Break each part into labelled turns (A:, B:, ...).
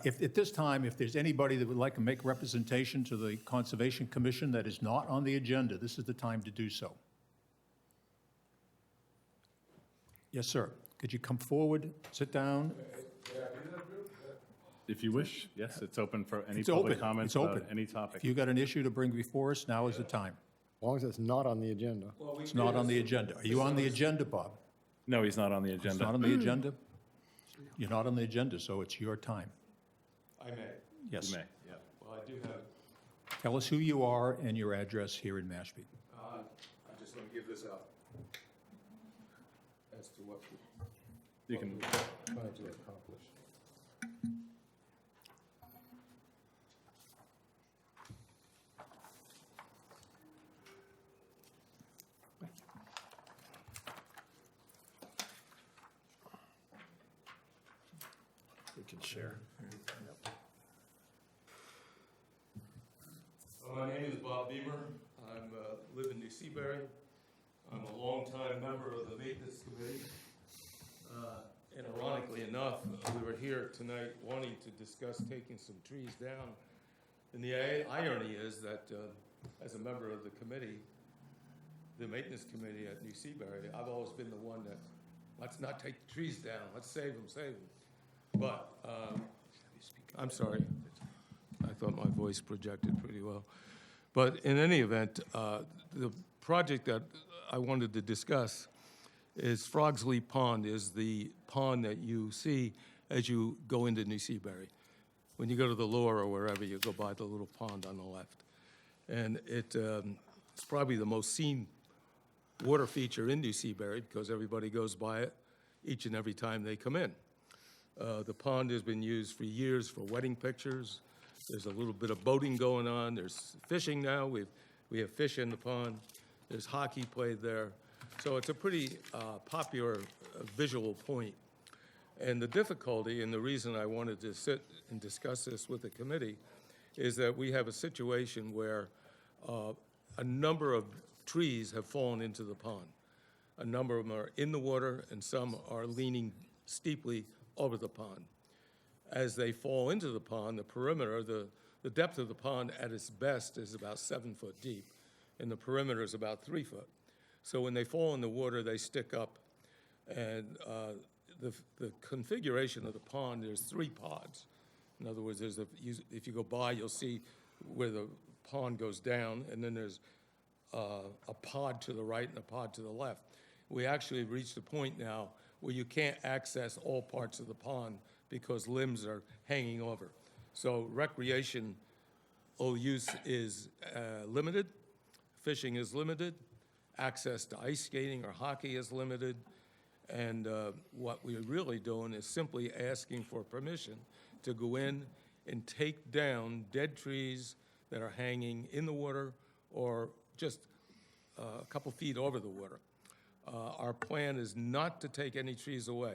A: If, at this time, if there's anybody that would like to make representation to the Conservation Commission that is not on the agenda, this is the time to do so. Yes, sir. Could you come forward, sit down?
B: If you wish, yes, it's open for any
A: It's
B: public
A: open.
B: comments
A: It's
B: about
A: open.
B: any
A: If
B: topic.
A: you've got an issue to bring before us, now is the time.
C: As long as it's not on the agenda.
A: It's not on the agenda. Are you on the agenda, Bob?
B: No, he's not on the
A: It's
B: agenda.
A: not on the agenda? You're not on the agenda, so it's your time.
D: I may.
A: Yes.
B: You may, yeah.
D: Well, I do have,
A: Tell us who you are and your address here in Mashpee.
D: I'm just going to give this out as to what
B: You can,
D: we're trying to accomplish.
B: we can share.
D: My name is Bob Beamer. I live in New Seabury. I'm a longtime member of the Maintenance Committee. And ironically enough, we were here tonight wanting to discuss taking some trees down. And the irony is that as a member of the committee, the Maintenance Committee at New Seabury, I've always been the one that, let's not take the trees down, let's save them, save them. But, I'm sorry, I thought my voice projected pretty well. But in any event, the project that I wanted to discuss is Frogs Leap Pond is the pond that you see as you go into New Seabury. When you go to the Lower or wherever, you go by the little pond on the left. And it's probably the most seen water feature in New Seabury because everybody goes by it each and every time they come in. The pond has been used for years for wedding pictures. There's a little bit of boating going on. There's fishing now. We have fish in the pond. There's hockey played there. So it's a pretty popular visual point. And the difficulty and the reason I wanted to sit and discuss this with the committee is that we have a situation where a number of trees have fallen into the pond. A number of them are in the water and some are leaning steeply over the pond. As they fall into the pond, the perimeter, the depth of the pond at its best is about 7 foot deep, and the perimeter is about 3 foot. So when they fall in the water, they stick up. And the configuration of the pond, there's 3 pods. In other words, if you go by, you'll see where the pond goes down, and then there's a pod to the right and a pod to the left. We actually reached a point now where you can't access all parts of the pond because limbs are hanging over. So recreational use is limited, fishing is limited, access to ice skating or hockey is limited, and what we're really doing is simply asking for permission to go in and take down dead trees that are hanging in the water or just a couple feet over the water. Our plan is not to take any trees away.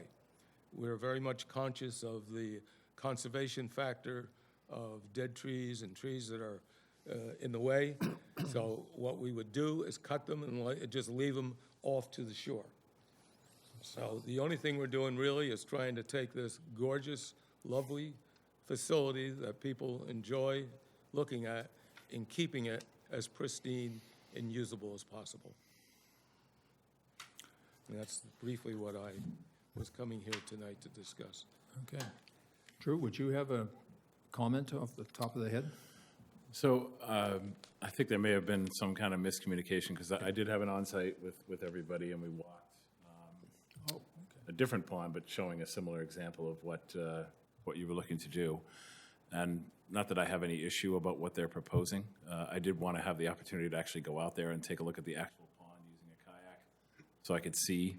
D: We're very much conscious of the conservation factor of dead trees and trees that are in the way. So what we would do is cut them and just leave them off to the shore. So the only thing we're doing really is trying to take this gorgeous, lovely facility that people enjoy looking at and keeping it as pristine and usable as possible. And that's briefly what I was coming here tonight to discuss.
A: Okay. Drew, would you have a comment off the top of the head?
B: So I think there may have been some kind of miscommunication because I did have an on-site with everybody and we walked a different pond, but showing a similar example of what you were looking to do. And not that I have any issue about what they're proposing. I did want to have the opportunity to actually go out there and take a look at the actual pond using a kayak so I could see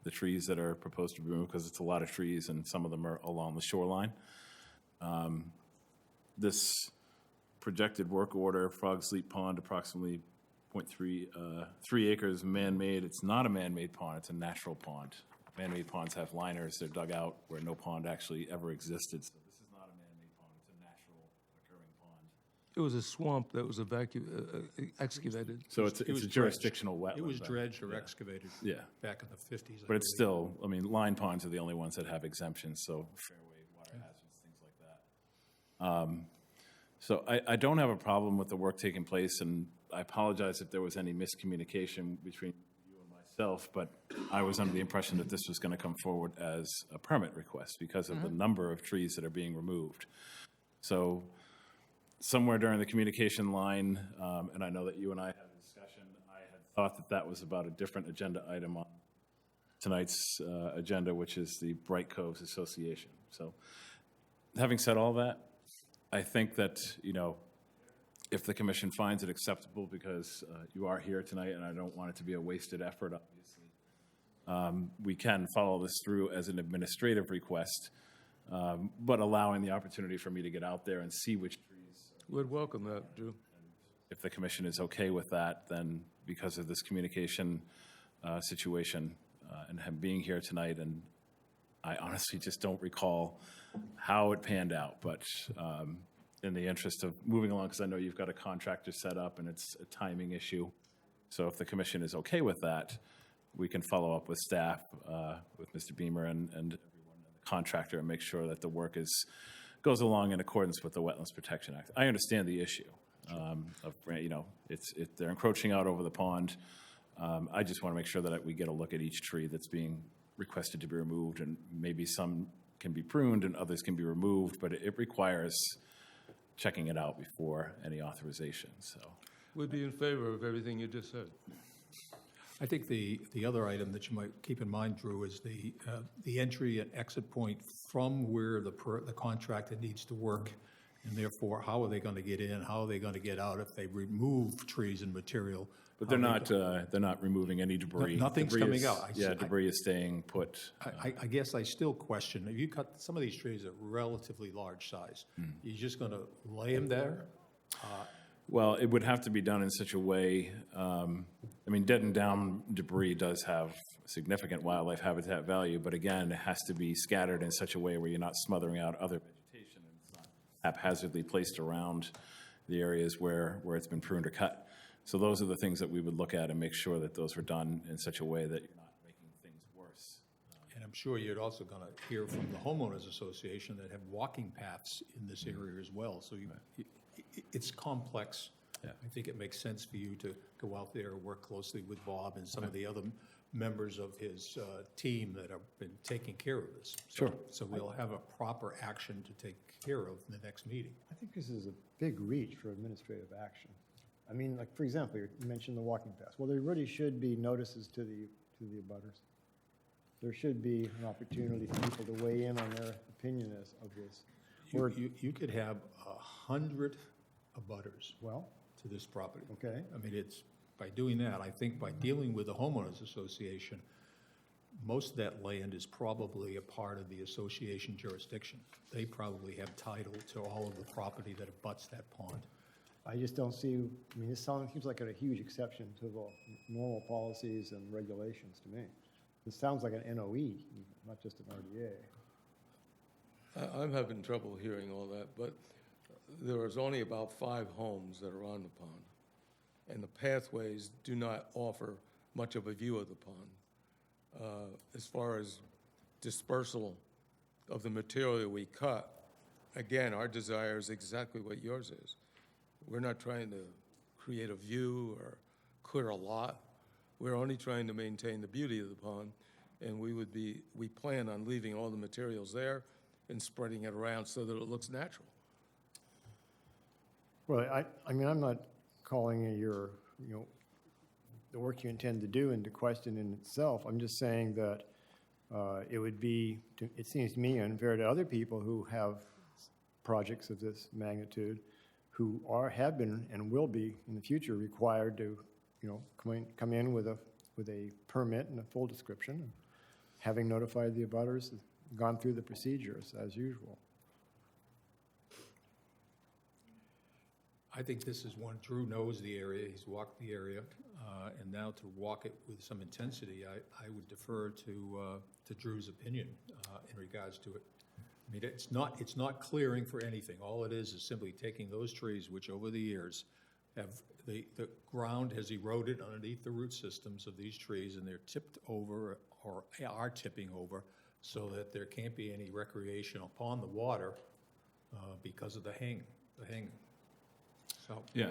B: the trees that are proposed to be removed because it's a lot of trees and some of them are along the shoreline. This projected work order, Frogs Leap Pond, approximately 3 acres, man-made. It's not a man-made pond, it's a natural pond. Man-made ponds have liners, they're dug out where no pond actually ever existed. So this is not a man-made pond, it's a natural occurring pond.
D: It was a swamp that was excavated.
B: So it's a jurisdictional wetland.
A: It was
B: then.
A: dredged or excavated
B: Yeah.
A: back in the 50s.
B: But it's still, I mean, line ponds are the only ones that have exemptions, so fairway, water hazards, things like that. So I don't have a problem with the work taking place, and I apologize if there was any miscommunication between you and myself, but I was under the impression that this was going to come forward as a permit request because of the number of trees that are being removed. So somewhere during the communication line, and I know that you and I had a discussion, I had thought that that was about a different agenda item on tonight's agenda, which is the Bright Coves Association. So having said all that, I think that, if the commission finds it acceptable, because you are here tonight and I don't want it to be a wasted effort, obviously, we can follow this through as an administrative request, but allowing the opportunity for me to get out there and see which trees.
D: Would welcome that, Drew.
B: If the commission is okay with that, then because of this communication situation and him being here tonight, and I honestly just don't recall how it panned out, but in the interest of moving along, because I know you've got a contractor set up and it's a timing issue. So if the commission is okay with that, we can follow up with staff, with Mr. Beamer and everyone, and the contractor, and make sure that the work goes along in accordance with the Wetlands Protection Act. I understand the issue they're encroaching out over the pond. I just want to make sure that we get a look at each tree that's being requested to be removed, and maybe some can be pruned and others can be removed, but it requires checking it out before any authorization, so.
D: We'd be in favor of everything you just said.
A: I think the other item that you might keep in mind, Drew, is the entry and exit point from where the contractor needs to work, and therefore, how are they going to get in? How are they going to get out if they remove trees and material?
B: But they're not removing any debris.
A: Nothing's
B: Debris
A: coming
B: is-
A: out.
B: Debris is staying put.
A: I guess I still question, if you cut, some of these trees are relatively large size. You're just going to lay them there?
B: Well, it would have to be done in such a way, dead and down debris does have significant wildlife habitat value, but again, it has to be scattered in such a way where you're not smothering out other vegetation and it's not haphazardly placed around the areas where it's been pruned or cut. So those are the things that we would look at and make sure that those are done in such a way that you're not making things worse.
A: And I'm sure you're also going to hear from the homeowners association that have walking paths in this area as well. So it's complex.
B: Yeah.
A: I think it makes sense for you to go out there and work closely with Bob and some of the other members of his team that have been taking care of this.
B: Sure.
A: So we'll have a proper action to take care of in the next meeting.
C: I think this is a big reach for administrative action. I mean, like, for example, you mentioned the walking paths. Well, there really should be notices to the abutters. There should be an opportunity for people to weigh in on their opinion of this.
A: You could have 100 abutters
C: Well,
A: to this property.
C: okay.
A: I mean, by doing that, I think by dealing with the homeowners association, most of that land is probably a part of the association jurisdiction. They probably have title to all of the property that abuts that pond.
C: I just don't see, this seems like a huge exception to the normal policies and regulations to me. This sounds like an NOE, not just an RDA.
D: I'm having trouble hearing all that, but there is only about 5 homes that are on the pond, and the pathways do not offer much of a view of the pond. As far as dispersal of the material we cut, again, our desire is exactly what yours is. We're not trying to create a view or clear a lot. We're only trying to maintain the beauty of the pond, and we plan on leaving all the materials there and spreading it around so that it looks natural.
C: Well, I'm not calling the work you intend to do into question in itself. I'm just saying that it seems to me unfair to other people who have projects of this magnitude, who have been and will be in the future required to, come in with a permit and a full description, having notified the abutters, gone through the procedures as usual.
A: I think this is one, Drew knows the area, he's walked the area, and now to walk it with some intensity, I would defer to Drew's opinion in regards to it. I mean, it's not clearing for anything. All it is simply taking those trees, which over the years the ground has eroded underneath the root systems of these trees, and they're tipped over or are tipping over so that there can't be any recreation upon the water because of the hanging. So,
B: Yeah,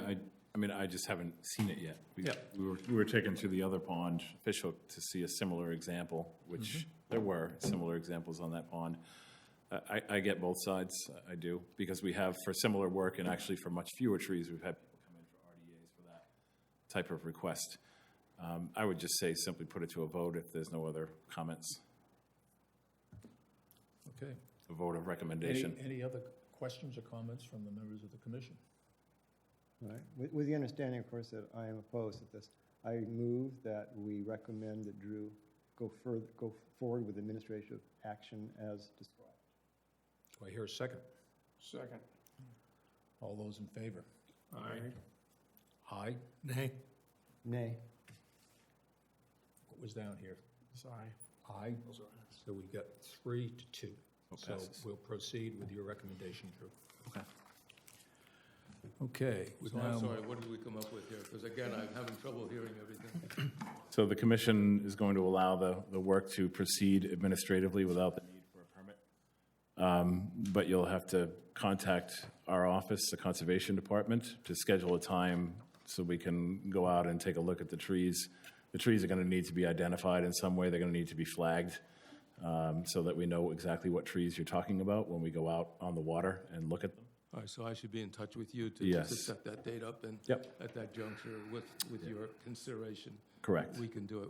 B: I mean, I just haven't seen it yet.
A: Yeah.
B: We were taken to the other pond, Fishhook, to see a similar example, which there were similar examples on that pond. I get both sides, I do, because we have, for similar work and actually for much fewer trees, we've had people come in for RDAs for that type of request. I would just say simply put it to a vote if there's no other comments,
A: okay.
B: a vote of recommendation.
A: Any other questions or comments from the members of the commission?
C: All right. With the understanding, of course, that I am opposed to this, I move that we recommend that Drew go forward with administrative action as described.
A: Do I hear a second?
E: Second.
A: All those in favor?
E: Aye.
A: Aye?
E: Nay.
C: Nay.
A: What was down here?
E: Sorry.
A: Aye? So we got 3 to 2. So
B: passes.
A: we'll proceed with your recommendation, Drew.
B: Okay.
A: Okay.
D: So I'm sorry, what did we come up with here? Because again, I'm having trouble hearing everything.
B: So the commission is going to allow the work to proceed administratively without the need for a permit. But you'll have to contact our office, the Conservation Department, to schedule a time so we can go out and take a look at the trees. The trees are going to need to be identified in some way. They're going to need to be flagged so that we know exactly what trees you're talking about when we go out on the water and look at them.
D: All right, so I should be in touch with you to
B: Yes.
D: set that date up, and
B: Yep.
D: at that juncture, with your consideration,
B: Correct.
D: we can do it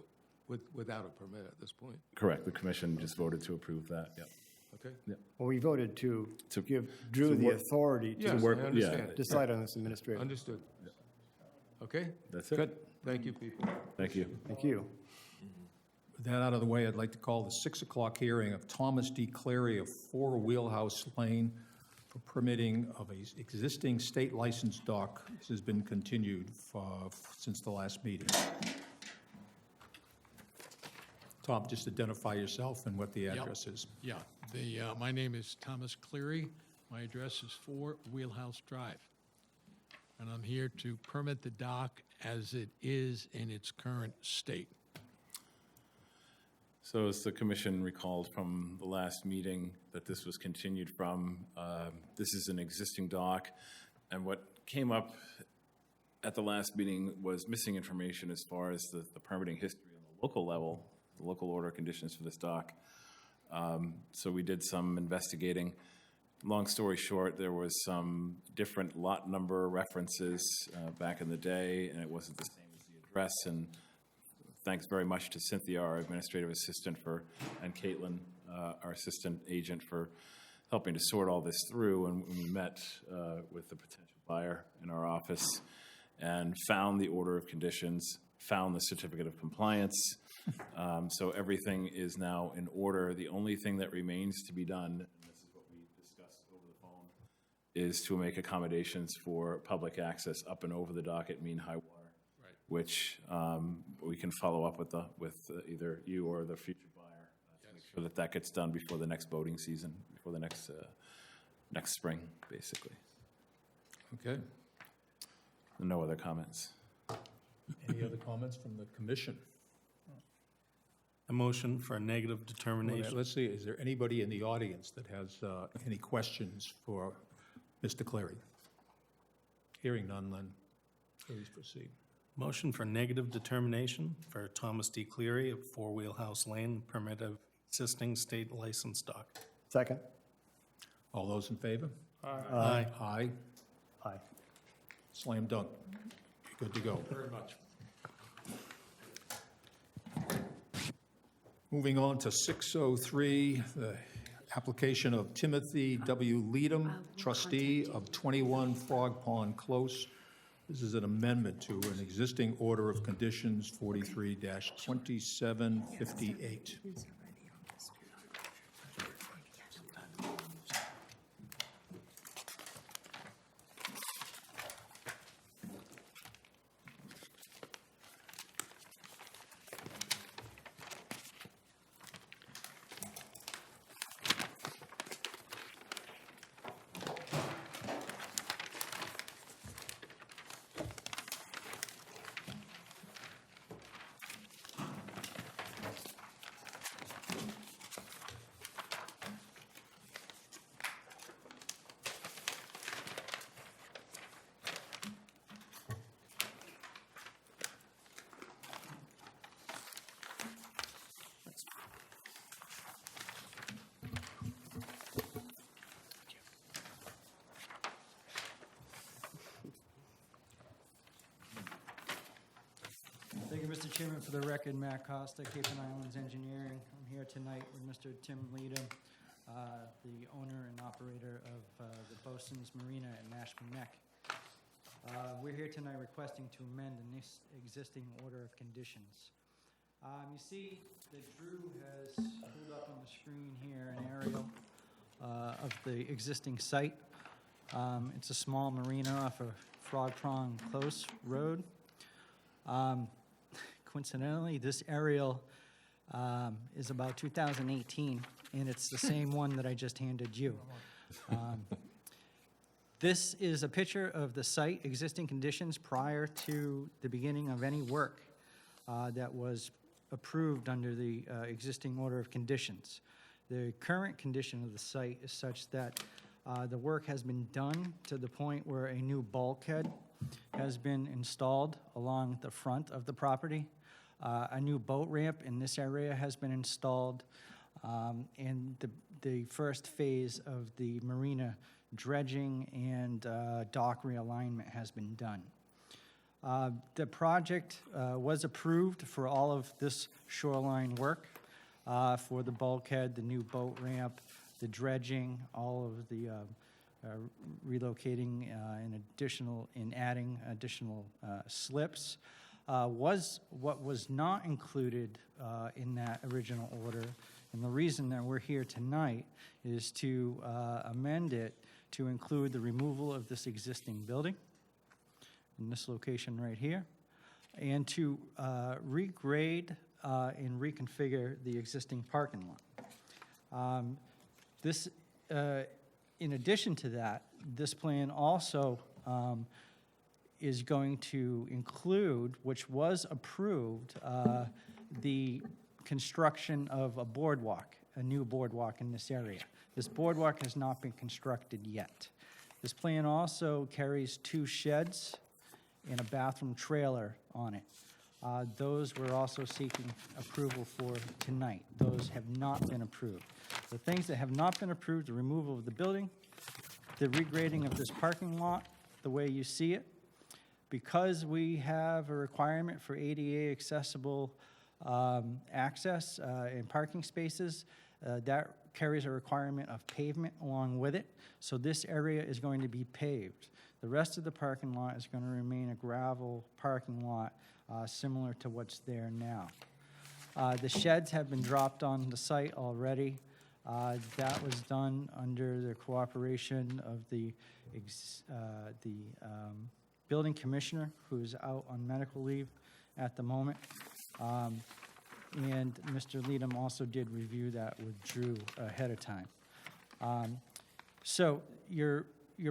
D: without a permit at this point,
B: Correct. The commission just voted to approve that. Yep.
D: okay?
C: Well, we voted to
B: To-
C: give Drew
B: to
C: the
B: work-
C: authority to
D: Yes,
B: work-
D: I
B: yeah.
D: understand.
C: decide on this administrative.
D: Understood. Okay,
B: That's it.
A: Good.
D: thank you, people.
B: Thank you.
C: Thank you.
A: With that out of the way, I'd like to call the 6 o'clock hearing of Thomas D. Cleary of 4 Wheelhouse Lane for permitting of a existing state licensed dock. This has been continued since the last meeting. Tom, just identify yourself and what the address is.
F: Yeah, my name is Thomas Cleary. My address is 4 Wheelhouse Drive. And I'm here to permit the dock as it is in its current state.
B: So as the commission recalled from the last meeting that this was continued from, this is an existing dock. And what came up at the last meeting was missing information as far as the permitting history on the local level, the local order of conditions for this dock. So we did some investigating. Long story short, there was some different lot number references back in the day, and it wasn't the same as the address. And thanks very much to Cynthia, our administrative assistant, and Caitlin, our assistant agent, for helping to sort all this through. And we met with the potential buyer in our office and found the order of conditions, found the certificate of compliance. So everything is now in order. The only thing that remains to be done, and this is what we discussed over the phone, is to make accommodations for public access up and over the dock at mean high water. Which we can follow up with either you or the future buyer to make sure that gets done before the next boating season, before the next spring, basically.
A: Okay.
B: No other comments.
A: Any other comments from the commission?
E: A motion for a negative determination.
A: Let's see, is there anybody in the audience that has any questions for Mr. Cleary? Hearing none, then please proceed.
E: Motion for negative determination for Thomas D. Cleary of 4 Wheelhouse Lane, permit of existing state licensed dock.
C: Second?
A: All those in favor?
E: Aye.
A: Aye.
C: Aye.
A: Slam dunk. You're good to go.
F: Very much.
A: Moving on to 603, the application of Timothy W. Leadham, trustee of 21 Frog Pond Close. This is an amendment to an existing order of conditions 43-2758.
G: Mr. Chairman, for the record, Matt Costa, Cape and Islands Engineering. I'm here tonight with Mr. Tim Leadham, the owner and operator of the Bosun's Marina at Mashpee Neck. We're here tonight requesting to amend an existing order of conditions. You see that Drew has pulled up on the screen here an aerial of the existing site. It's a small marina off of Frog Prong Close Road. Coincidentally, this aerial is about 2018, and it's the same one that I just handed you. This is a picture of the site existing conditions prior to the beginning of any work that was approved under the existing order of conditions. The current condition of the site is such that the work has been done to the point where a new bulkhead has been installed along the front of the property. A new boat ramp in this area has been installed, and the first phase of the marina dredging and dock realignment has been done. The project was approved for all of this shoreline work, for the bulkhead, the new boat ramp, the dredging, all of the relocating and adding additional slips. What was not included in that original order, and the reason that we're here tonight is to amend it to include the removal of this existing building in this location right here, and to regrade and reconfigure the existing parking lot. In addition to that, this plan also is going to include, which was approved, the construction of a boardwalk, a new boardwalk in this area. This boardwalk has not been constructed yet. This plan also carries 2 sheds and a bathroom trailer on it. Those we're also seeking approval for tonight. Those have not been approved. The things that have not been approved, the removal of the building, the regrading of this parking lot, the way you see it. Because we have a requirement for ADA accessible access and parking spaces, that carries a requirement of pavement along with it. So this area is going to be paved. The rest of the parking lot is going to remain a gravel parking lot similar to what's there now. The sheds have been dropped on the site already. That was done under the cooperation of the building commissioner, who's out on medical leave at the moment. And Mr. Leadham also did review that with Drew ahead of time. So your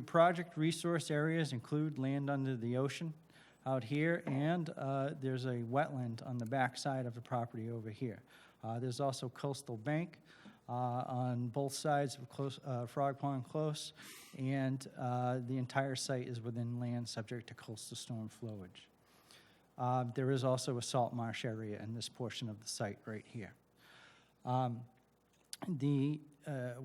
G: project resource areas include land under the ocean out here, and there's a wetland on the back side of the property over here. There's also coastal bank on both sides of Frog Pond Close, and the entire site is within land subject to coastal storm flowage. There is also a salt marsh area in this portion of the site right here. The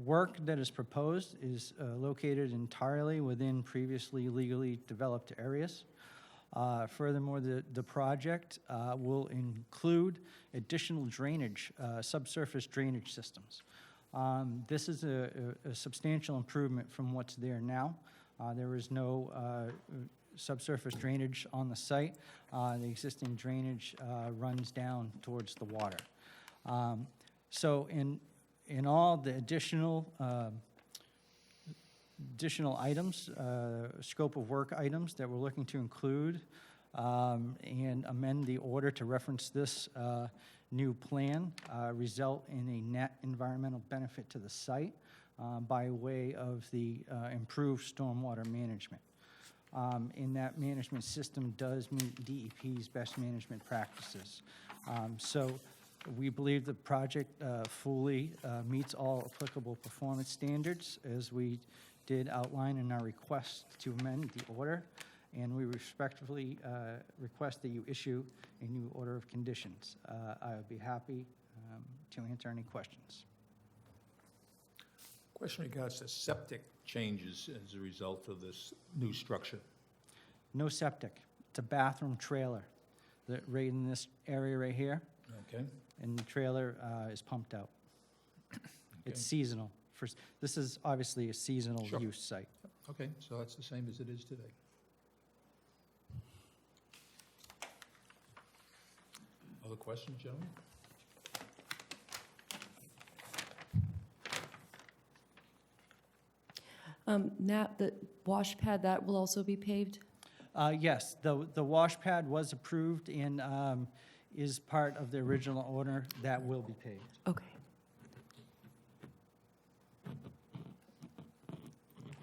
G: work that is proposed is located entirely within previously legally developed areas. Furthermore, the project will include additional drainage, subsurface drainage systems. This is a substantial improvement from what's there now. There is no subsurface drainage on the site. The existing drainage runs down towards the water. So in all the additional items, scope of work items that we're looking to include and amend the order to reference this new plan result in a net environmental benefit to the site by way of the improved stormwater management. And that management system does meet DEP's best management practices. So we believe the project fully meets all applicable performance standards, as we did outline in our request to amend the order, and we respectfully request that you issue a new order of conditions. I would be happy to answer any questions.
A: Question regards to septic changes as a result of this new structure.
G: No septic. It's a bathroom trailer. right in this area right here,
A: Okay,
G: and the trailer is pumped out. It's seasonal. This is obviously a seasonal
A: Sure.
G: use site.
A: okay, so that's the same as it is today. Other questions, gentlemen?
H: Now, the wash pad, that will also be paved?
G: Yes, the wash pad was approved and is part of the original order. That will be paved.
H: Okay.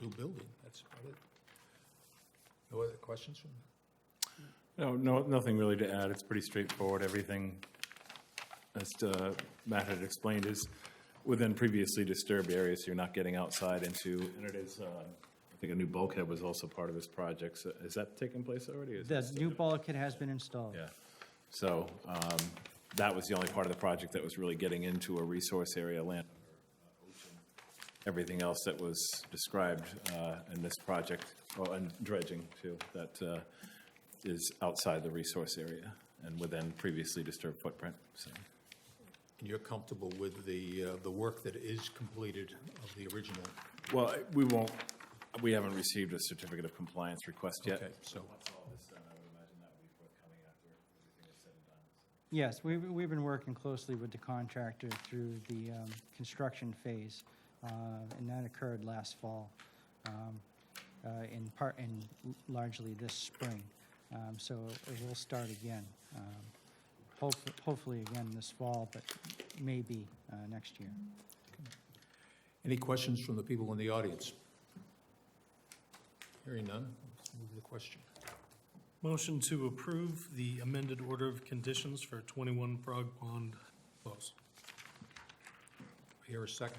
A: New building, that's about it. No other questions from?
B: No, nothing really to add. It's pretty straightforward. Everything, as Matt had explained, is within previously disturbed areas, so you're not getting outside into, and it is, I think a new bulkhead was also part of this project. So is that taking place already? Is
G: The
B: that still
G: new
B: gonna-
G: bulkhead has been installed.
B: Yeah. So that was the only part of the project that was really getting into a resource area, land, ocean. Everything else that was described in this project, well, and dredging too, that is outside the resource area and within previously disturbed footprint, so.
A: And you're comfortable with the work that is completed of the original?
B: Well, we haven't received a certificate of compliance request yet.
A: Okay, so,
B: Once all this is done, I would imagine that would be forthcoming after everything is said and done.
G: Yes, we've been working closely with the contractor through the construction phase, and that occurred last fall, and largely this spring. So it will start again, hopefully again this fall, but maybe next year.
A: any questions from the people in the audience? Hearing none, let's move to the question.
E: Motion to approve the amended order of conditions for 21 Frog Pond Close.
A: Here a second.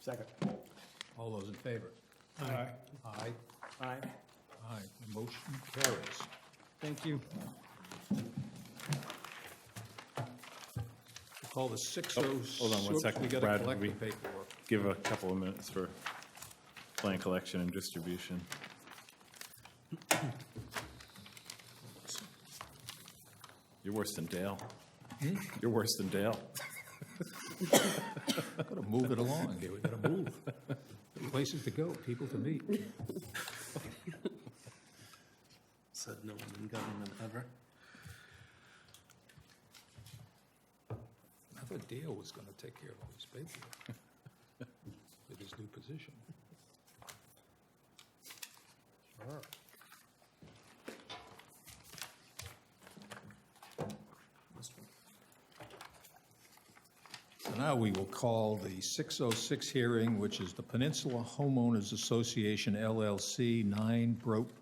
C: Second.
A: All those in favor?
E: Aye.
A: Aye.
C: Aye.
A: Aye. The motion carries.
G: Thank you.
A: We'll call the 6:06.
B: hold on one second,
A: We got to
B: Brad,
A: collect the
B: we-
A: paperwork.
B: Give a couple of minutes for plan collection and distribution. You're worse than Dale. You're worse than Dale.
A: Got to move it along here, we got to move. Places to go, people to meet.
E: Said no one in government ever.
A: I thought Dale was going to take care of all this paperwork with his new position. Sure. So now we will call the 6:06 hearing, which is the Peninsula Homeowners Association LLC, 9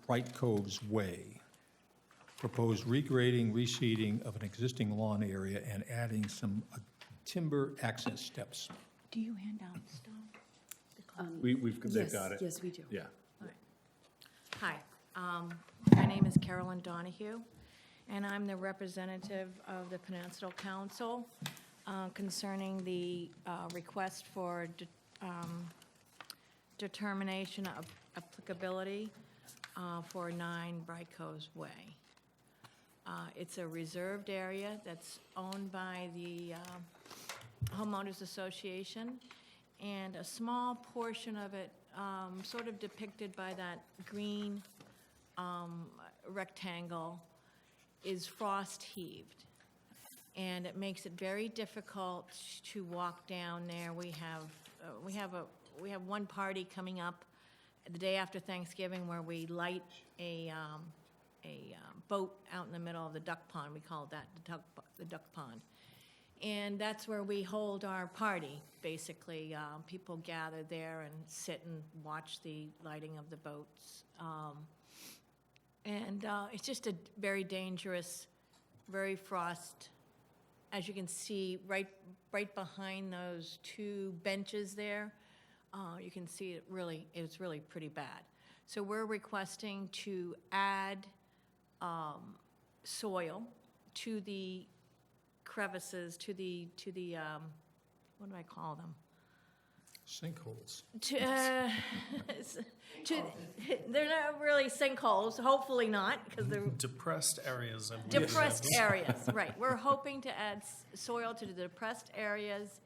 A: Bright Coves Way. Proposed regrading, reseeding of an existing lawn area and adding some timber access steps.
H: Do you hand out stuff?
B: They've got it.
H: Yes, we do.
B: Yeah.
I: Hi, my name is Carolyn Donahue, and I'm the representative of the Peninsula Council concerning the request for determination of applicability for 9 Bright Coves Way. It's a reserved area that's owned by the Homeowners Association, and a small portion of it, sort of depicted by that green rectangle, is frost heaved. And it makes it very difficult to walk down there. We have one party coming up the day after Thanksgiving where we light a boat out in the middle of the duck pond. We call that the duck pond. And that's where we hold our party, basically. People gather there and sit and watch the lighting of the boats. It's just a very dangerous, very frost. As you can see, right behind those 2 benches there, you can see it's really pretty bad. So we're requesting to add soil to the crevices, to the what do I call them?
A: Sinkholes.
I: To they're not really sinkholes, hopefully not, because they're
E: Depressed areas of.
I: depressed areas, right. We're hoping to add soil to the depressed areas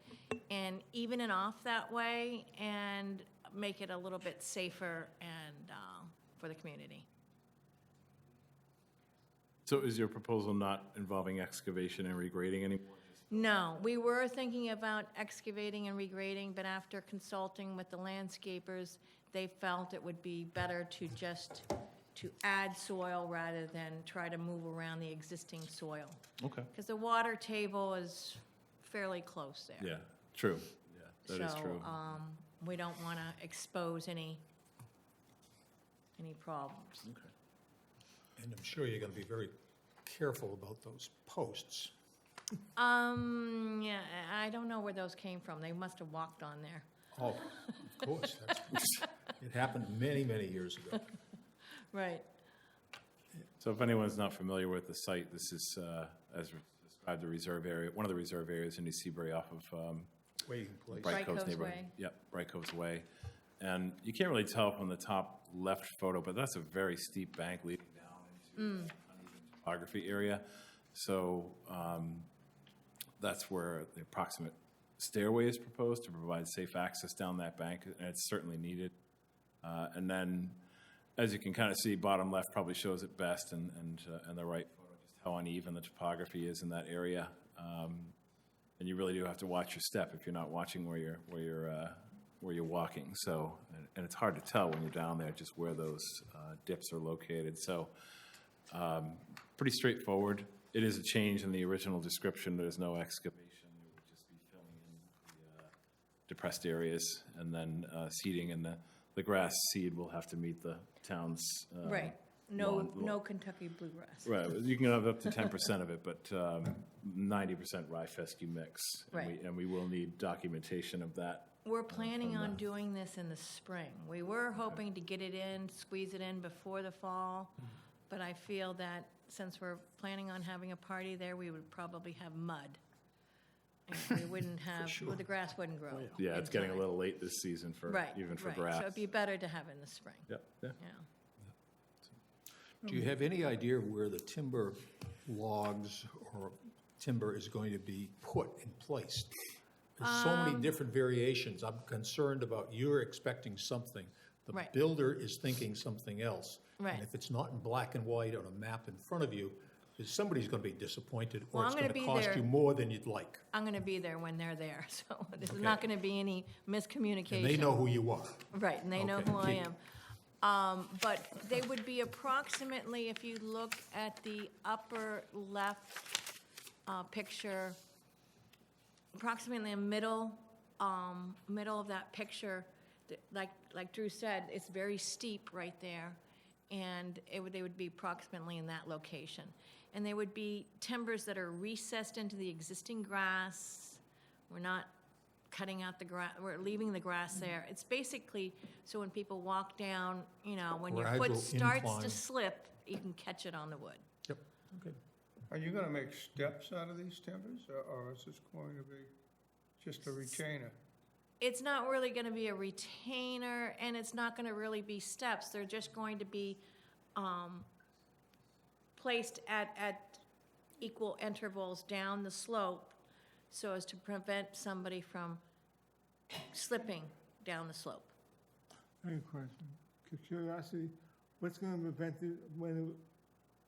I: and even it off that way and make it a little bit safer and, for the community.
B: So is your proposal not involving excavation and regrading anymore?
I: No, we were thinking about excavating and regrading, but after consulting with the landscapers, they felt it would be better to just, to add soil rather than try to move around the existing soil.
B: Okay.
I: Because the water table is fairly close there.
B: Yeah, true. Yeah, that is true.
I: So, we don't want to expose any problems.
B: Okay.
A: And I'm sure you're going to be very careful about those posts.
I: Yeah, I don't know where those came from. They must have walked on there.
A: Oh, of course. It happened many, many years ago.
I: Right.
B: So if anyone's not familiar with the site, this is, as described, the reserve area, one of the reserve areas in New Seabury off of
A: Waiting place.
I: Bright Coves
B: neighborhood.
I: Way.
B: Yep, Bright Coves Way. And you can't really tell from the top left photo, but that's a very steep bank leading down into uneven topography area. So that's where the approximate stairway is proposed to provide safe access down that bank, and it's certainly needed. And then, as you can kind of see, bottom left probably shows it best, and the right photo, just how uneven the topography is in that area. And you really do have to watch your step if you're not watching where you're walking. So, and it's hard to tell when you're down there just where those dips are located. So, pretty straightforward. It is a change in the original description. There's no excavation. It would just be filling in the depressed areas, and then seeding, and the grass seed will have to meet the town's
I: Right. No Kentucky bluegrass.
B: Right, you can have up to 10% of it, but 90% rye fescue mix.
I: Right.
B: And we will need documentation of that.
I: We're planning on doing this in the spring. We were hoping to get it in, squeeze it in before the fall, but I feel that since we're planning on having a party there, we would probably have mud. And we wouldn't have, well, the grass wouldn't grow.
B: Yeah, it's
I: in
B: getting a
I: time.
B: little late this season for,
I: Right,
B: even for
I: right.
B: grass.
I: So it'd be better to have it in the spring,
B: Yep, yeah.
I: yeah.
A: Do you have any idea where the timber logs or timber is going to be put and placed? There's so many different variations. I'm concerned about you're expecting something. The
I: Right.
A: builder is thinking something else.
I: Right.
A: And if it's not in black and white on a map in front of you, somebody's going to be disappointed,
I: Well,
A: or
I: I'm
A: it's going
I: gonna
A: to
I: be
A: cost
I: there.
A: you more than you'd like.
I: I'm gonna be there when they're there, so there's
A: Okay.
I: not gonna be any miscommunication.
A: And they know who you are.
I: Right, and they know
A: Okay.
I: who I am. But they would be approximately, if you look at the upper left picture, approximately in the middle of that picture, like Drew said, it's very steep right there, and they would be approximately in that location. And they would be timbers that are recessed into the existing grass. We're not cutting out the grass, we're leaving the grass there. It's basically, so when people walk down, when your foot
A: Gradual
I: starts
A: incline.
I: to slip, you can catch it on the wood.
A: Yep, okay.
J: Are you gonna make steps out of these timbers, or is this going to be just a retainer?
I: It's not really gonna be a retainer, and it's not gonna really be steps. They're just going to be placed at equal intervals down the slope so as to prevent somebody from slipping down the slope.
J: I have a question. Curiosity, what's gonna prevent it when it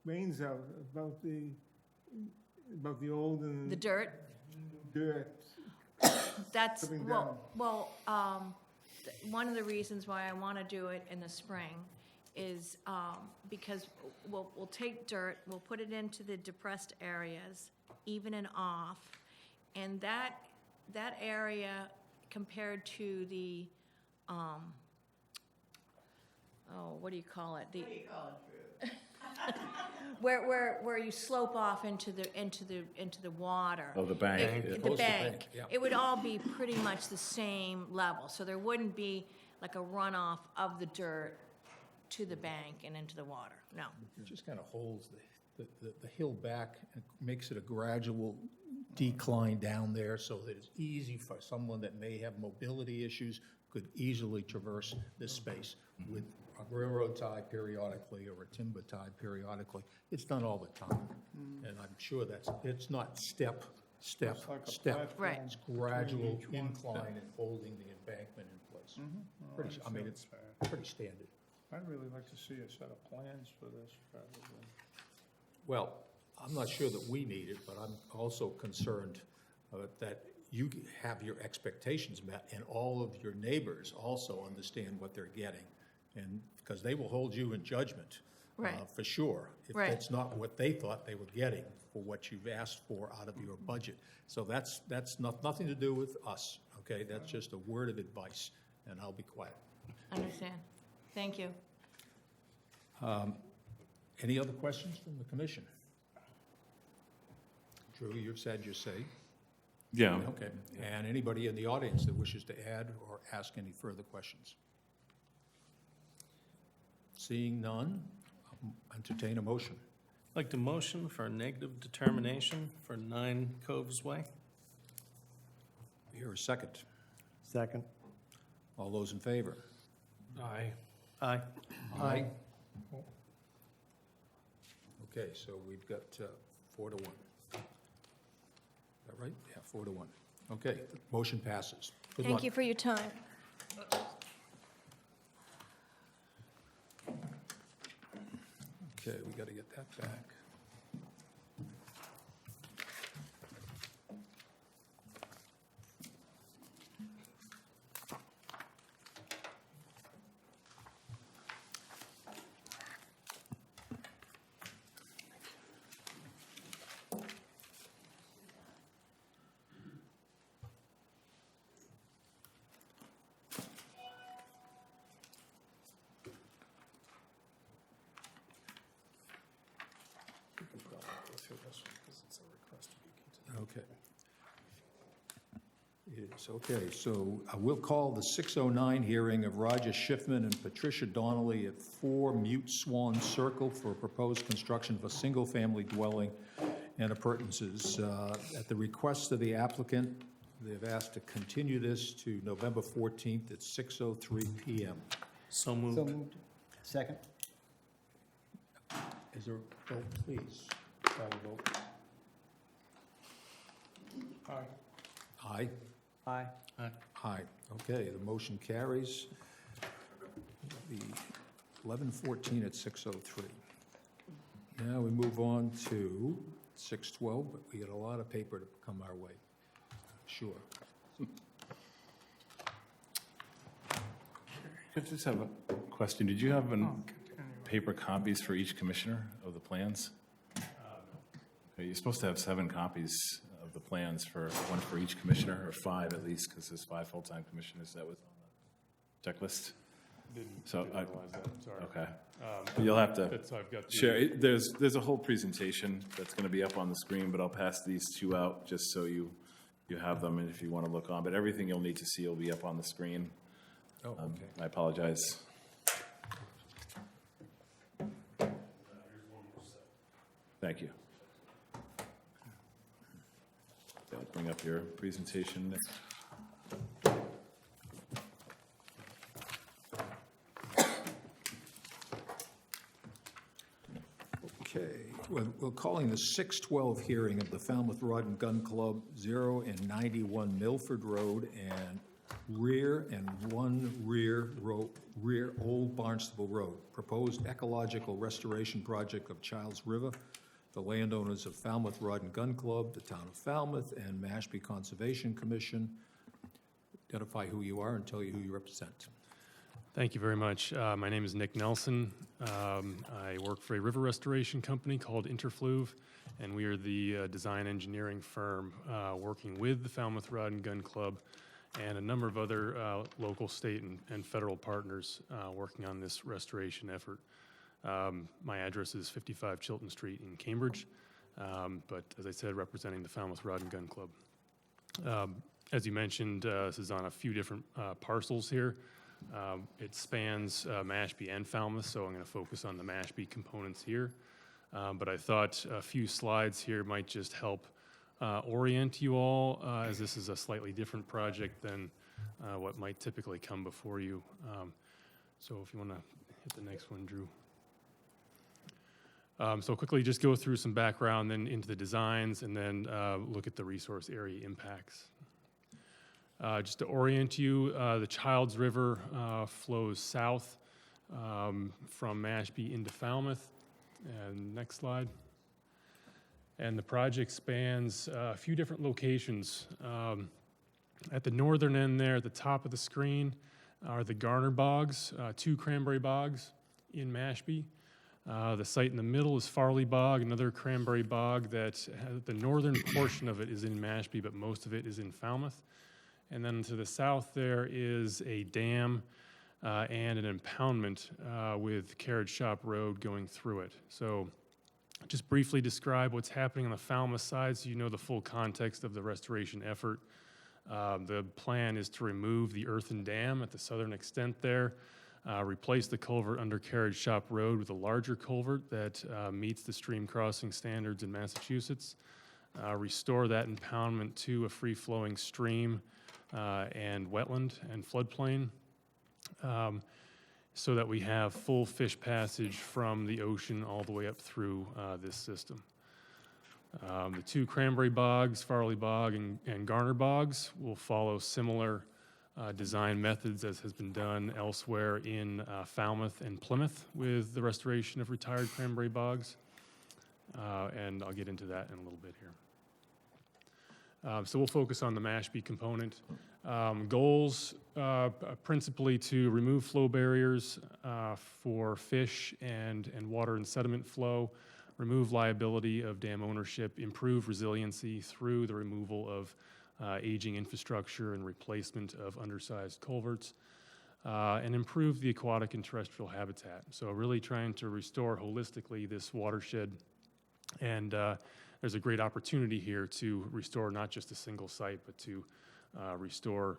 J: rains out, about the old and
I: The dirt,
J: dirt?
I: that's,
J: Slipping
I: one of the reasons why I want to do it in the spring is because we'll take dirt, we'll put it into the depressed areas, even and off, and that area compared to the, what do you call it? What do you call it, where you slope off into the water.
B: Oh, the bank.
I: It-
B: yeah.
I: The
A: Close to
I: bank.
A: bank, yeah.
I: It would all be pretty much the same level, so there wouldn't be like a runoff of the dirt to the bank and into the water, no.
A: It just kind of holds the hill back and makes it a gradual decline down there so that it's easy for someone that may have mobility issues, could easily traverse this space with a railroad tie periodically or a timber tie periodically. It's done all the time. And I'm sure it's not step.
J: It's like a
I: Right.
A: It's
J: platform
A: gradual
J: between each one.
A: incline and holding the embankment in place. Pretty, I mean, it's pretty standard.
J: I'd really like to see a set of plans for this rather than.
A: Well, I'm not sure that we need it, but I'm also concerned that you have your expectations met and all of your neighbors also understand what they're getting. And, because they will hold you in judgment,
I: Right.
A: for sure, if
I: Right.
A: that's not what they thought they were getting for what you've asked for out of your budget. So that's nothing to do with us, okay? That's just a word of advice, and I'll be quiet.
I: Understand. Thank you.
A: Any other questions from the commission? Drew, you've said your say.
B: Yeah.
A: Okay. And anybody in the audience that wishes to add or ask any further questions? Seeing none, I'll entertain a motion.
E: I'd like to motion for a negative determination for 9 Coves Way.
A: Here, a second.
C: Second.
A: All those in favor?
E: Aye. Aye.
A: Aye. Okay, so we've got 4 to 1. Is that right? Yeah, 4 to 1. Okay, motion passes. Good luck.
I: Thank you for your time.
A: Okay, we got to get that back. Okay. It is, okay, so we'll call the 6:09 hearing of Roger Schiffman and Patricia Donnelly at 4 Mute Swan Circle for a proposed construction of a single-family dwelling and appurtenances. At the request of the applicant, they've asked to continue this to November 14th at 6:03 PM.
E: So moved.
C: So moved. Second.
A: Is there a vote, please? Call the vote.
J: Aye.
A: Aye?
C: Aye.
A: Aye. Okay, the motion carries. The 11:14 at 6:03. Now we move on to 6:12, but we got a lot of paper to come our way. Sure.
B: I just have a question. Did you have paper copies for each commissioner of the plans? Okay, you're supposed to have 7 copies of the plans for one for each commissioner, or 5 at least, because there's 5 full-time commissioners. That was on the checklist. So
K: Didn't realize that, sorry.
B: Okay. But you'll have to
K: I've got the-
B: share. There's a whole presentation that's going to be up on the screen, but I'll pass these 2 out just so you have them, and if you want to look on. But everything you'll need to see will be up on the screen.
A: Oh, okay.
B: I apologize. Thank you. I'll bring up your presentation.
A: Okay, we're calling the 6:12 hearing of the Falmouth Rod and Gun Club, 0 and 91 Milford Road, and rear Old Barnstable Road. Proposed ecological restoration project of Childs River. The landowners of Falmouth Rod and Gun Club, the town of Falmouth, and Mashpee Conservation Commission. Identify who you are and tell you who you represent.
K: Thank you very much. My name is Nick Nelson. I work for a river restoration company called Interfluve, and we are the design engineering firm working with the Falmouth Rod and Gun Club and a number of other local, state, and federal partners working on this restoration effort. My address is 55 Chilton Street in Cambridge, but as I said, representing the Falmouth Rod and Gun Club. As you mentioned, this is on a few different parcels here. It spans Mashpee and Falmouth, so I'm going to focus on the Mashpee components here. But I thought a few slides here might just help orient you all, as this is a slightly different project than what might typically come before you. So if you want to hit the next one, Drew. So quickly just go through some background, then into the designs, and then look at the resource area impacts. Just to orient you, the Childs River flows south from Mashpee into Falmouth. And next slide. And the project spans a few different locations. At the northern end there, at the top of the screen, are the Garner Bogs, 2 cranberry bogs in Mashpee. The site in the middle is Farley Bog, another cranberry bog that the northern portion of it is in Mashpee, but most of it is in Falmouth. And then to the south there is a dam and an impoundment with Carriage Shop Road going through it. So just briefly describe what's happening on the Falmouth side so you know the full context of the restoration effort. The plan is to remove the earthen dam at the southern extent there, replace the culvert under Carriage Shop Road with a larger culvert that meets the stream crossing standards in Massachusetts, restore that impoundment to a free-flowing stream and wetland and floodplain, so that we have full fish passage from the ocean all the way up through this system. The 2 cranberry bogs, Farley Bog and Garner Bogs, will follow similar design methods as has been done elsewhere in Falmouth and Plymouth with the restoration of retired cranberry bogs. And I'll get into that in a little bit here. So we'll focus on the Mashpee component. Goals principally to remove flow barriers for fish and water and sediment flow, remove liability of dam ownership, improve resiliency through the removal of aging infrastructure and replacement of undersized culverts, and improve the aquatic and terrestrial habitat. So really trying to restore holistically this watershed. And there's a great opportunity here to restore not just a single site, but to restore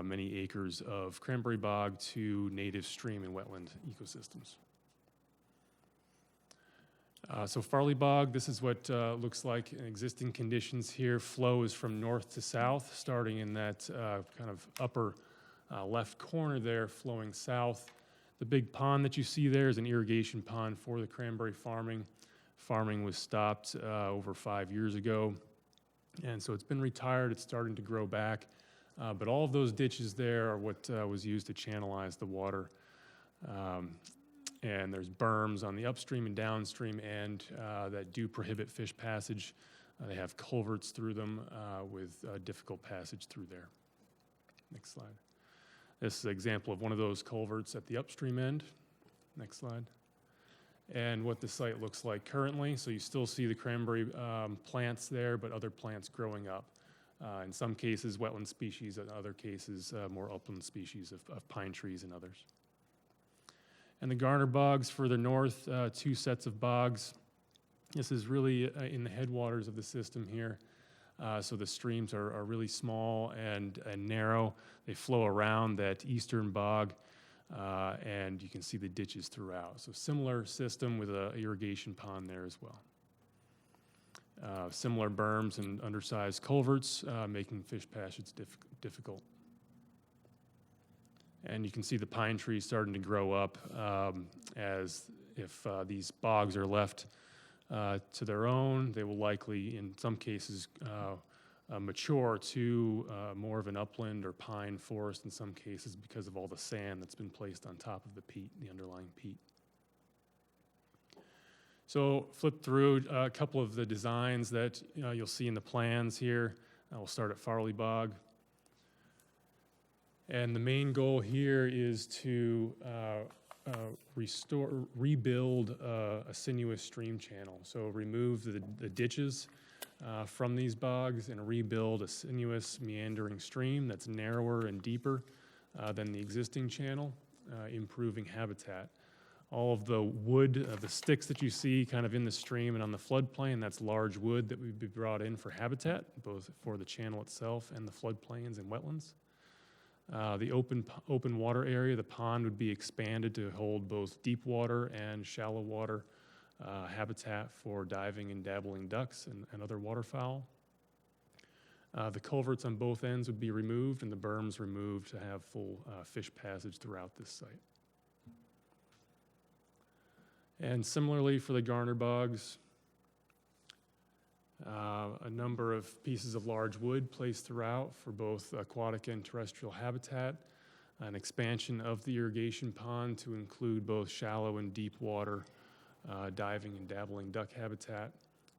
K: many acres of cranberry bog to native stream and wetland ecosystems. So Farley Bog, this is what looks like in existing conditions here. Flow is from north to south, starting in that kind of upper left corner there, flowing south. The big pond that you see there is an irrigation pond for the cranberry farming. Farming was stopped over 5 years ago, and so it's been retired. It's starting to grow back, but all of those ditches there are what was used to channelize the water. And there's berms on the upstream and downstream end that do prohibit fish passage. They have culverts through them with difficult passage through there. Next slide. This is an example of one of those culverts at the upstream end. Next slide. And what the site looks like currently. So you still see the cranberry plants there, but other plants growing up. In some cases, wetland species, in other cases, more upland species of pine trees and others. And the Garner Bogs further north, 2 sets of bogs. This is really in the headwaters of the system here. So the streams are really small and narrow. They flow around that eastern bog, and you can see the ditches throughout. So similar system with an irrigation pond there as well. Similar berms and undersized culverts, making fish passage difficult. And you can see the pine trees starting to grow up as if these bogs are left to their own, they will likely, in some cases, mature to more of an upland or pine forest in some cases because of all the sand that's been placed on top of the peat, the underlying peat. So flip through a couple of the designs that you'll see in the plans here. We'll start at Farley Bog. And the main goal here is to rebuild a sinuous stream channel. So remove the ditches from these bogs and rebuild a sinuous meandering stream that's narrower and deeper than the existing channel, improving habitat. All of the wood, the sticks that you see kind of in the stream and on the floodplain, that's large wood that would be brought in for habitat, both for the channel itself and the floodplains and wetlands. The open water area, the pond, would be expanded to hold both deep water and shallow water habitat for diving and dabbling ducks and other waterfowl. The culverts on both ends would be removed and the berms removed to have full fish passage throughout this site. And similarly for the garner bogs, a number of pieces of large wood placed throughout for both aquatic and terrestrial habitat, an expansion of the irrigation pond to include both shallow and deep water diving and dabbling duck habitat,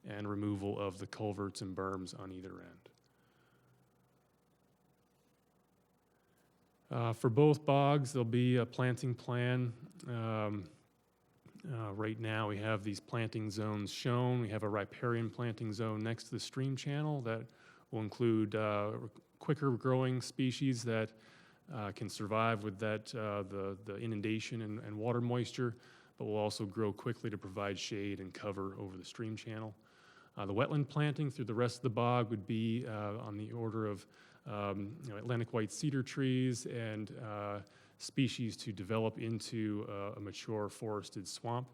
K: and removal of the culverts and berms on either end. For both bogs, there'll be a planting plan. Right now, we have these planting zones shown. We have a riparian planting zone next to the stream channel that will include quicker growing species that can survive with that the inundation and water moisture, but will also grow quickly to provide shade and cover over the stream channel. The wetland planting through the rest of the bog would be on the order of Atlantic white cedar trees and species to develop into a mature forested swamp.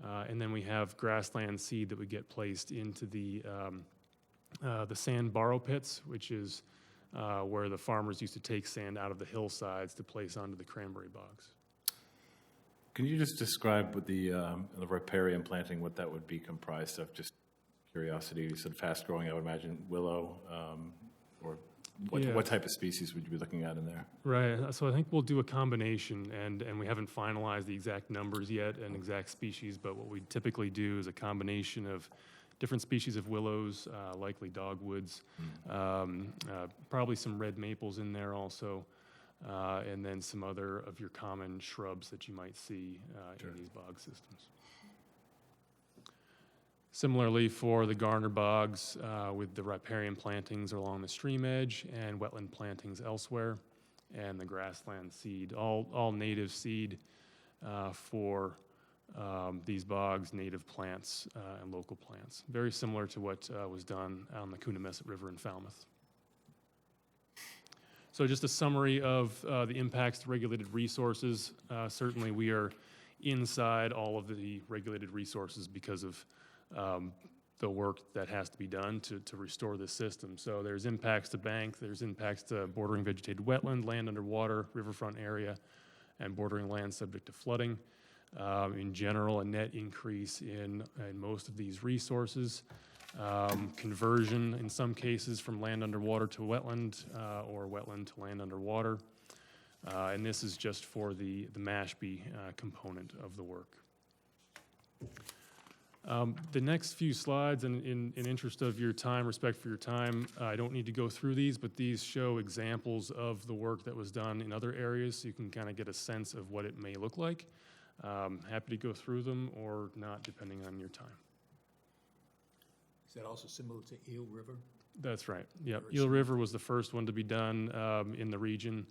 K: And then we have grassland seed that would get placed into the sand borrow pits, which is where the farmers used to take sand out of the hillsides to place onto the cranberry bogs.
B: Can you just describe what the riparian planting, what that would be comprised of? Just curiosity. You said fast growing, I would imagine willow, or what type of species would you be looking at in there?
K: Right, so I think we'll do a combination, and we haven't finalized the exact numbers yet and exact species, but what we typically do is a combination of different species of willows, likely dogwoods, probably some red maples in there also, and then some other of your common shrubs that you might see in these bog systems. Similarly for the garner bogs, with the riparian plantings along the stream edge and wetland plantings elsewhere, and the grassland seed, all native seed for these bogs, native plants and local plants. Very similar to what was done on the Coonamessett River in Falmouth. So just a summary of the impacts to regulated resources. Certainly we are inside all of the regulated resources because of the work that has to be done to restore this system. So there's impacts to bank, there's impacts to bordering vegetated wetland, land underwater, riverfront area, and bordering land subject to flooding. In general, a net increase in most of these resources. Conversion, in some cases, from land underwater to wetland, or wetland to land underwater. And this is just for the Mashpee component of the work. The next few slides, and in interest of your time, respect for your time, I don't need to go through these, but these show examples of the work that was done in other areas, so you can kind of get a sense of what it may look like. Happy to go through them or not, depending on your time.
A: Is that also similar to Eel River?
K: That's right. Yep. Eel River was the first one to be done in the region,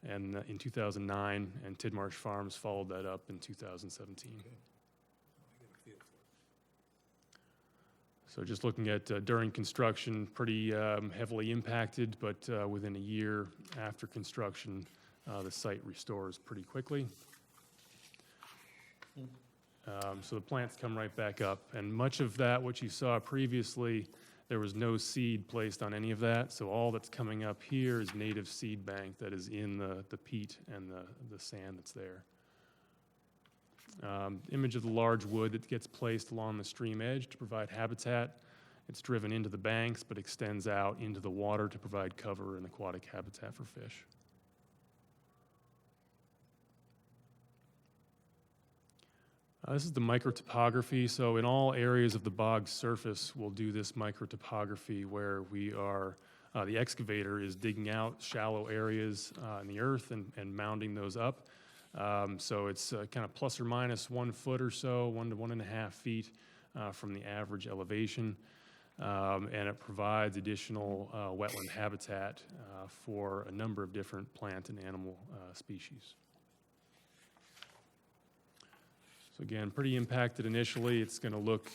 K: and in 2009, and Tidmarsh Farms followed that up in 2017.
A: Okay. I get a feel for it.
K: So just looking at during construction, pretty heavily impacted, but within a year after construction, the site restores pretty quickly. So the plants come right back up, and much of that, what you saw previously, there was no seed placed on any of that, so all that's coming up here is native seed bank that is in the peat and the sand that's there. Image of the large wood that gets placed along the stream edge to provide habitat. It's driven into the banks, but extends out into the water to provide cover and aquatic habitat for fish. This is the microtopography. So in all areas of the bog surface, we'll do this microtopography where we are, the excavator is digging out shallow areas in the earth and mounding those up. So it's kind of plus or minus 1 foot or so, 1 to 1.5 feet from the average elevation. And it provides additional wetland habitat for a number of different plant and animal species. So again, pretty impacted initially. It's going to look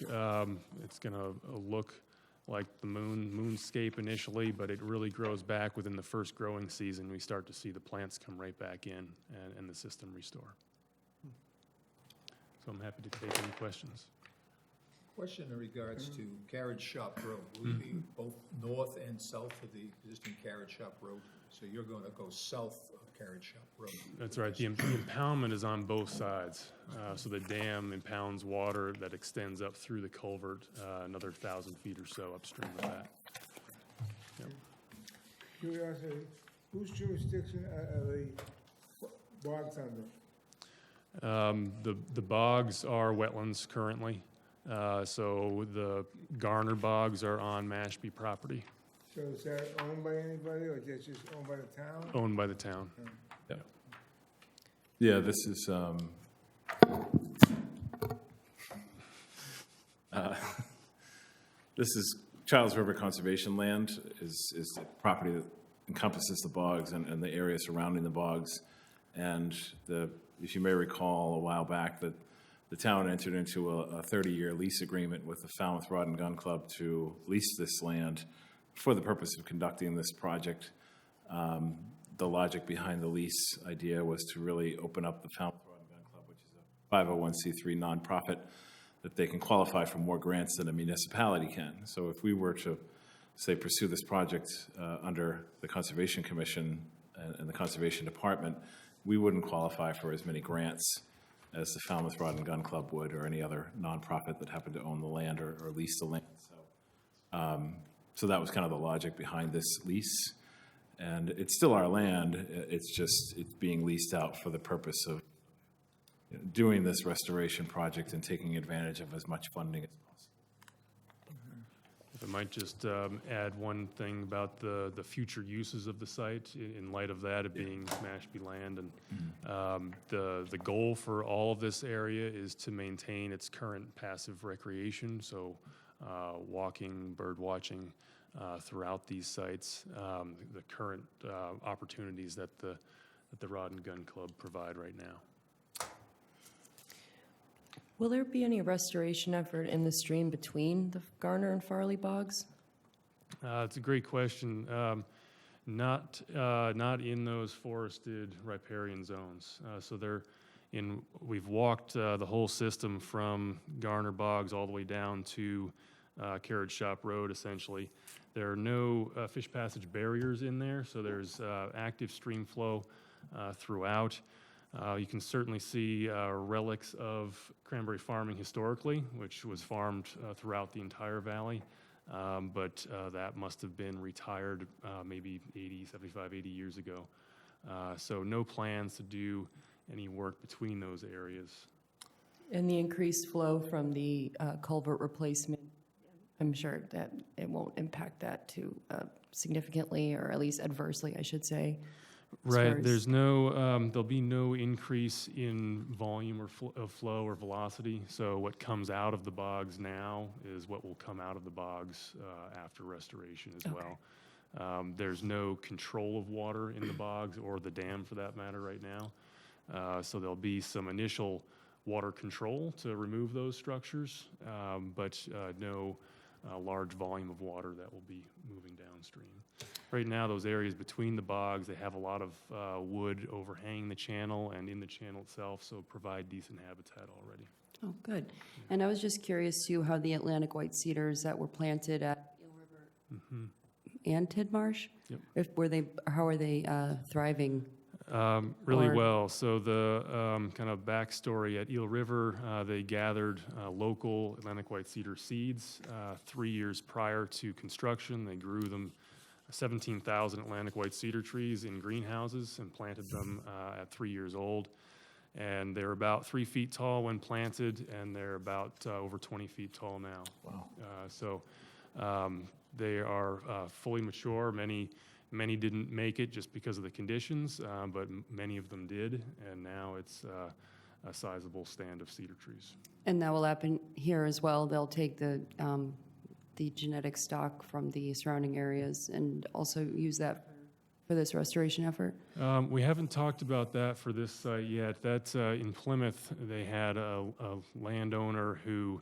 K: like the moonscape initially, but it really grows back within the first growing season. We start to see the plants come right back in and the system restore. So I'm happy to take any questions.
A: Question in regards to Carriage Shop Road. Will it be both north and south of the existing Carriage Shop Road? So you're going to go south of Carriage Shop Road.
K: That's right. The impoundment is on both sides. So the dam impounds water that extends up through the culvert, another 1,000 feet or so upstream of that.
J: Curiosity, whose jurisdiction are the bogs under?
K: The bogs are wetlands currently. So the Garner bogs are on Mashpee property,
J: So is that owned by anybody, or just owned by the town?
K: owned by the town.
B: Yeah, this is, this is Childs River Conservation Land, is the property that encompasses the bogs and the area surrounding the bogs. And if you may recall, a while back, that the town entered into a 30-year lease agreement with the Falmouth Rod and Gun Club to lease this land for the purpose of conducting this project. The logic behind the lease idea was to really open up the Falmouth Rod and Gun Club, which is a 501c3 nonprofit, that they can qualify for more grants than a municipality can. So if we were to, say, pursue this project under the Conservation Commission and the Conservation Department, we wouldn't qualify for as many grants as the Falmouth Rod and Gun Club would, or any other nonprofit that happened to own the land or lease the land. So that was kind of the logic behind this lease. And it's still our land, it's being leased out for the purpose of doing this restoration project and taking advantage of as much funding as possible.
K: If I might just add one thing about the future uses of the site in light of that, it being Mashpee land. And the goal for all of this area is to maintain its current passive recreation, so walking, bird watching throughout these sites, the current opportunities that the Rod and Gun Club provide right now.
H: Will there be any restoration effort in the stream between the Garner and Farley bogs?
K: It's a great question. Not in those forested riparian zones. So we've walked the whole system from Garner Bogs all the way down to Carriage Shop Road, essentially. There are no fish passage barriers in there, so there's active stream flow throughout. You can certainly see relics of cranberry farming historically, which was farmed throughout the entire valley, but that must have been retired maybe 75, 80 years ago. So no plans to do any work between those areas.
H: And the increased flow from the culvert replacement, I'm sure that it won't impact that too significantly, or at least adversely, I should say.
K: Right. There's there'll be no increase in volume or flow or velocity. So what comes out of the bogs now is what will come out of the bogs after restoration as well. There's no control of water in the bogs or the dam for that matter right now. So there'll be some initial water control to remove those structures, but no large volume of water that will be moving downstream. Right now, those areas between the bogs, they have a lot of wood overhanging the channel and in the channel itself, so provide decent habitat already.
H: Oh, good. And I was just curious too, how the Atlantic white cedars that were planted at Eel River and Tidmarsh, how are they thriving?
K: Really well. So the kind of backstory at Eel River, they gathered local Atlantic white cedar seeds 3 years prior to construction. They grew them 17,000 Atlantic white cedar trees in greenhouses and planted them at 3 years old. And they're about 3 feet tall when planted, and they're about over 20 feet tall now.
B: Wow.
K: So they are fully mature. Many didn't make it just because of the conditions, but many of them did, and now it's a sizable stand of cedar trees.
H: And that will happen here as well. They'll take the genetic stock from the surrounding areas and also use that for this restoration effort?
K: We haven't talked about that for this site yet. That's in Plymouth. They had a landowner who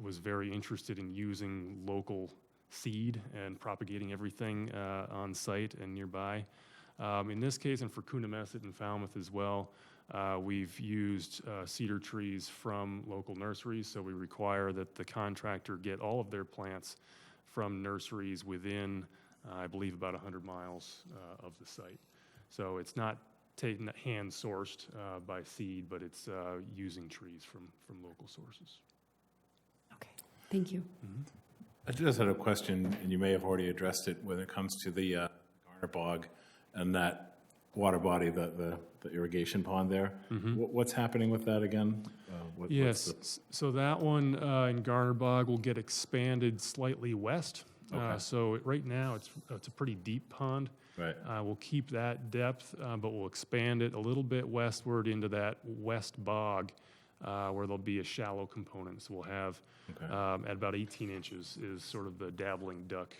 K: was very interested in using local seed and propagating everything on site and nearby. In this case, and for Coonamessett and Falmouth as well, we've used cedar trees from local nurseries, so we require that the contractor get all of their plants from nurseries within I believe about 100 miles of the site. So it's not hand-sourced by seed, but it's using trees from local sources.
H: Okay, thank you.
B: I just had a question, and you may have already addressed it, when it comes to the Garner Bog and that water body, the irrigation pond there. What's happening with that again?
K: Yes, so that one in Garner Bog will get expanded slightly west.
B: Okay.
K: Right now, it's a pretty deep pond.
B: Right.
K: We'll keep that depth, but we'll expand it a little bit westward into that west bog, where there'll be a shallow component. So we'll have, at about 18 inches is sort of the dabbling duck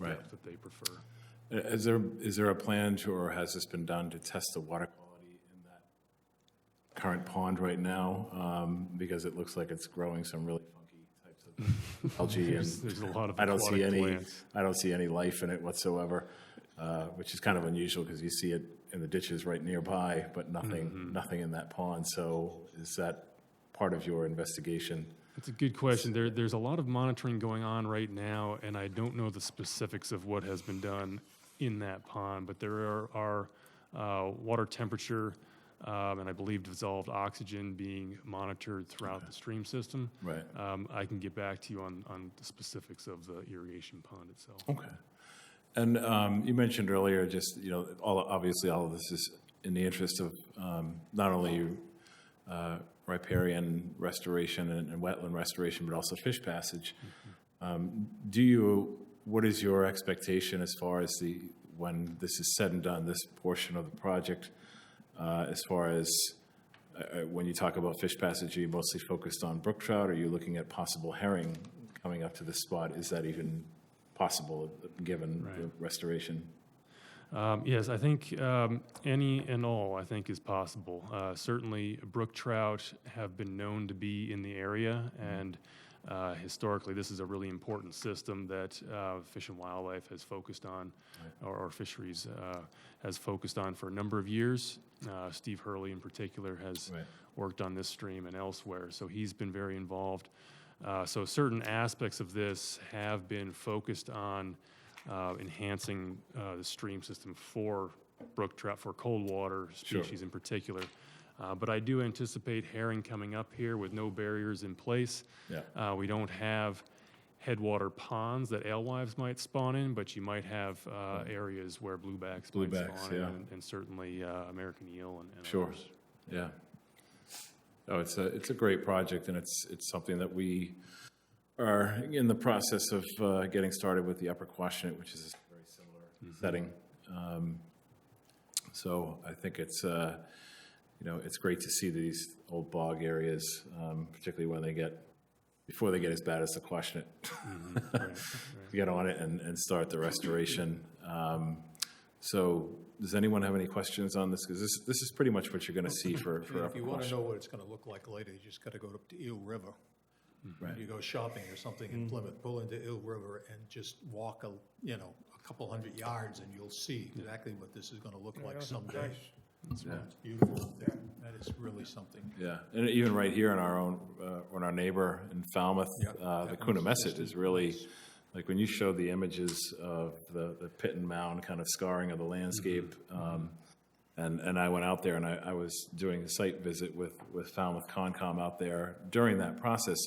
K: depth that they prefer.
B: Is there a plan to, or has this been done to test the water quality in that current pond right now? Because it looks like it's growing some really funky types of algae,
K: There's a lot of
B: I don't see
K: aquatic
B: any.
K: plants.
B: I don't see any life in it whatsoever, which is kind of unusual because you see it in the ditches right nearby, but nothing in that pond. So is that part of your investigation?
K: That's a good question. There's a lot of monitoring going on right now, and I don't know the specifics of what has been done in that pond, but there are water temperature and I believe dissolved oxygen being monitored throughout the stream system.
B: Right.
K: I can get back to you on the specifics of the irrigation pond itself.
B: Okay. And you mentioned earlier, just, obviously all of this is in the interest of not only riparian restoration and wetland restoration, but also fish passage. What is your expectation as far as when this is said and done, this portion of the project, as far as when you talk about fish passage, are you mostly focused on brook trout? Are you looking at possible herring coming up to this spot? Is that even possible given the restoration?
K: Yes, I think any and all, I think, is possible. Certainly, brook trout have been known to be in the area, and historically, this is a really important system that Fish and Wildlife has focused on, or fisheries has focused on for a number of years. Steve Hurley, in particular, has worked on this stream and elsewhere, so he's been very involved. So certain aspects of this have been focused on enhancing the stream system for brook trout, for cold water species in particular. But I do anticipate herring coming up here with no barriers in place. We don't have headwater ponds that alewives might spawn in, but you might have areas where bluebacks might spawn in, and certainly American eel and others.
B: Yeah. Oh, it's a great project, and it's something that we are in the process of getting started with the Upper Quashnet, which is a very similar setting. So I think it's it's great to see these old bog areas, particularly when before they get as bad as the Quashnet, get on it and start the restoration. So does anyone have any questions on this? Because this is pretty much what you're going to see for Upper
A: If you want to
B: Quashnet.
A: know what it's going to look like later, you just got to go to Eel River.
B: Right.
A: You go shopping or something in Plymouth, pull into Eel River and just walk a couple hundred yards, and you'll see exactly what this is going to look like someday. It's beautiful. That is really something.
B: Yeah, and even right here in our own, on our neighbor in Falmouth, the Coonamessett is really, like when you showed the images of the pit and mound kind of scarring of the landscape, and I went out there and I was doing a site visit with Falmouth Concom out there during that process,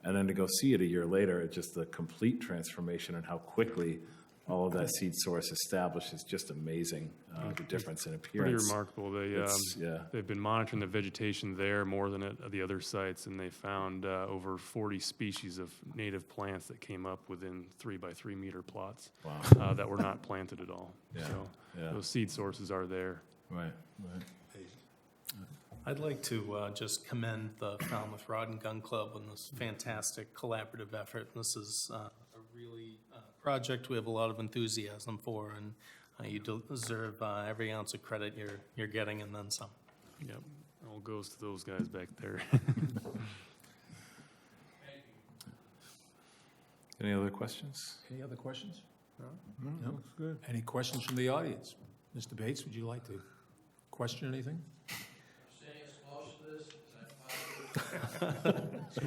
B: and then to go see it a year later, it's just the complete transformation and how quickly all of that seed source established is just amazing, the difference in appearance.
K: Pretty remarkable. They've been monitoring the vegetation there more than at the other sites, and they found over 40 species of native plants that came up within 3 by 3 meter plots that were not planted at all. So those seed sources are there.
B: Right.
E: I'd like to just commend the Falmouth Rod and Gun Club on this fantastic collaborative effort. This is a really project we have a lot of enthusiasm for, and you deserve every ounce of credit you're getting, and then some.
K: Yep, all goes to those guys back there.
B: Any other questions?
A: Any other questions?
J: No, looks good.
A: Any questions from the audience? Mr. Bates, would you like to question anything?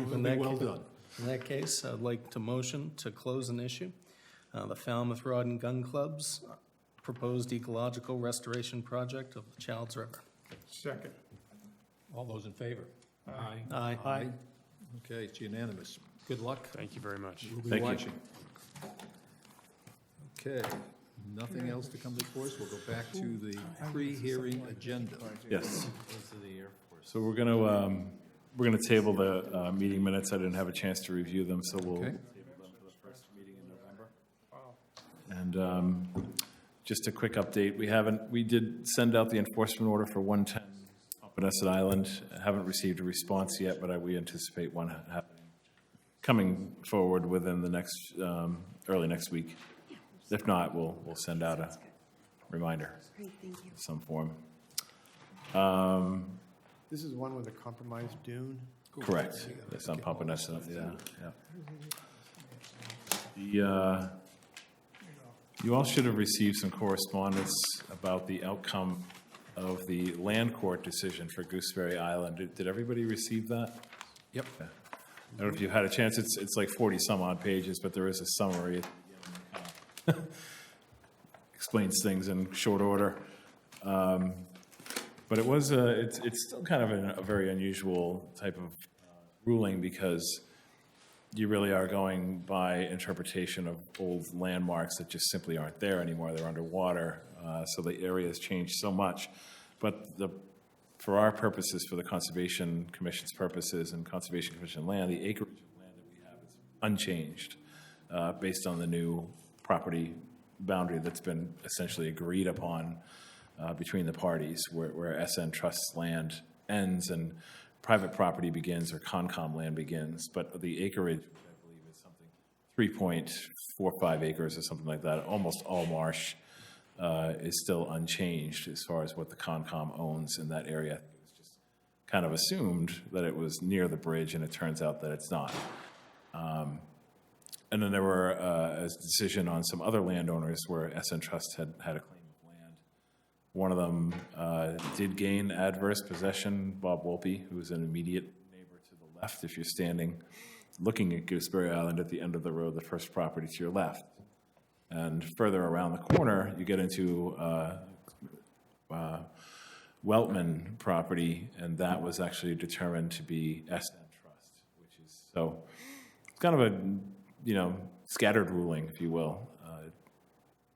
E: In that case, I'd like to motion to close an issue. the Falmouth Rod and Gun Club's proposed ecological restoration project of the Childs River.
J: Second.
A: All those in favor?
E: Aye.
A: Okay, it's unanimous. Good luck.
K: Thank you very much.
A: We'll be
B: Thank you.
A: watching. Okay, nothing else to come before us. We'll go back to the pre-hearing agenda.
B: Yes. So we're gonna table the meeting minutes. I didn't have a chance to review them, so we'll
A: Okay.
B: table them for the first meeting in November. And just a quick update, we did send out the enforcement order for 110 Pompanesett Island. Haven't received a response yet, but we anticipate one happening, coming forward within the next, early next week. If not, we'll send out a reminder of some form.
C: This is one with a compromised dune?
B: Correct. It's on Pompanesett, yeah. You all should have received some correspondence about the outcome of the land court decision for Gooseberry Island. Did everybody receive that?
A: Yep.
B: I don't know if you've had a chance. It's like 40-some-odd pages, but there is a summary. Explains things in short order. But it was it's still kind of a very unusual type of ruling, because you really are going by interpretation of old landmarks that just simply aren't there anymore. They're underwater, so the area has changed so much. But for our purposes, for the Conservation Commission's purposes and Conservation Commission land, the acreage of land that we have is unchanged based on the new property boundary that's been essentially agreed upon between the parties, where SN Trust's land ends and private property begins, or Concom land begins. But the acreage, I believe, is something 3.45 acres or something like that. Almost all marsh is still unchanged as far as what the Concom owns in that area. It was just kind of assumed that it was near the bridge, and it turns out that it's not. And then there were a decision on some other landowners where SN Trust had a claim of land. One of them did gain adverse possession, Bob Wolpe, who was an immediate neighbor to the left. If you're standing looking at Gooseberry Island at the end of the road, the first property to your left. And further around the corner, you get into Weltman property, and that was actually determined to be SN Trust, which is, so it's kind of a, scattered ruling, if you will.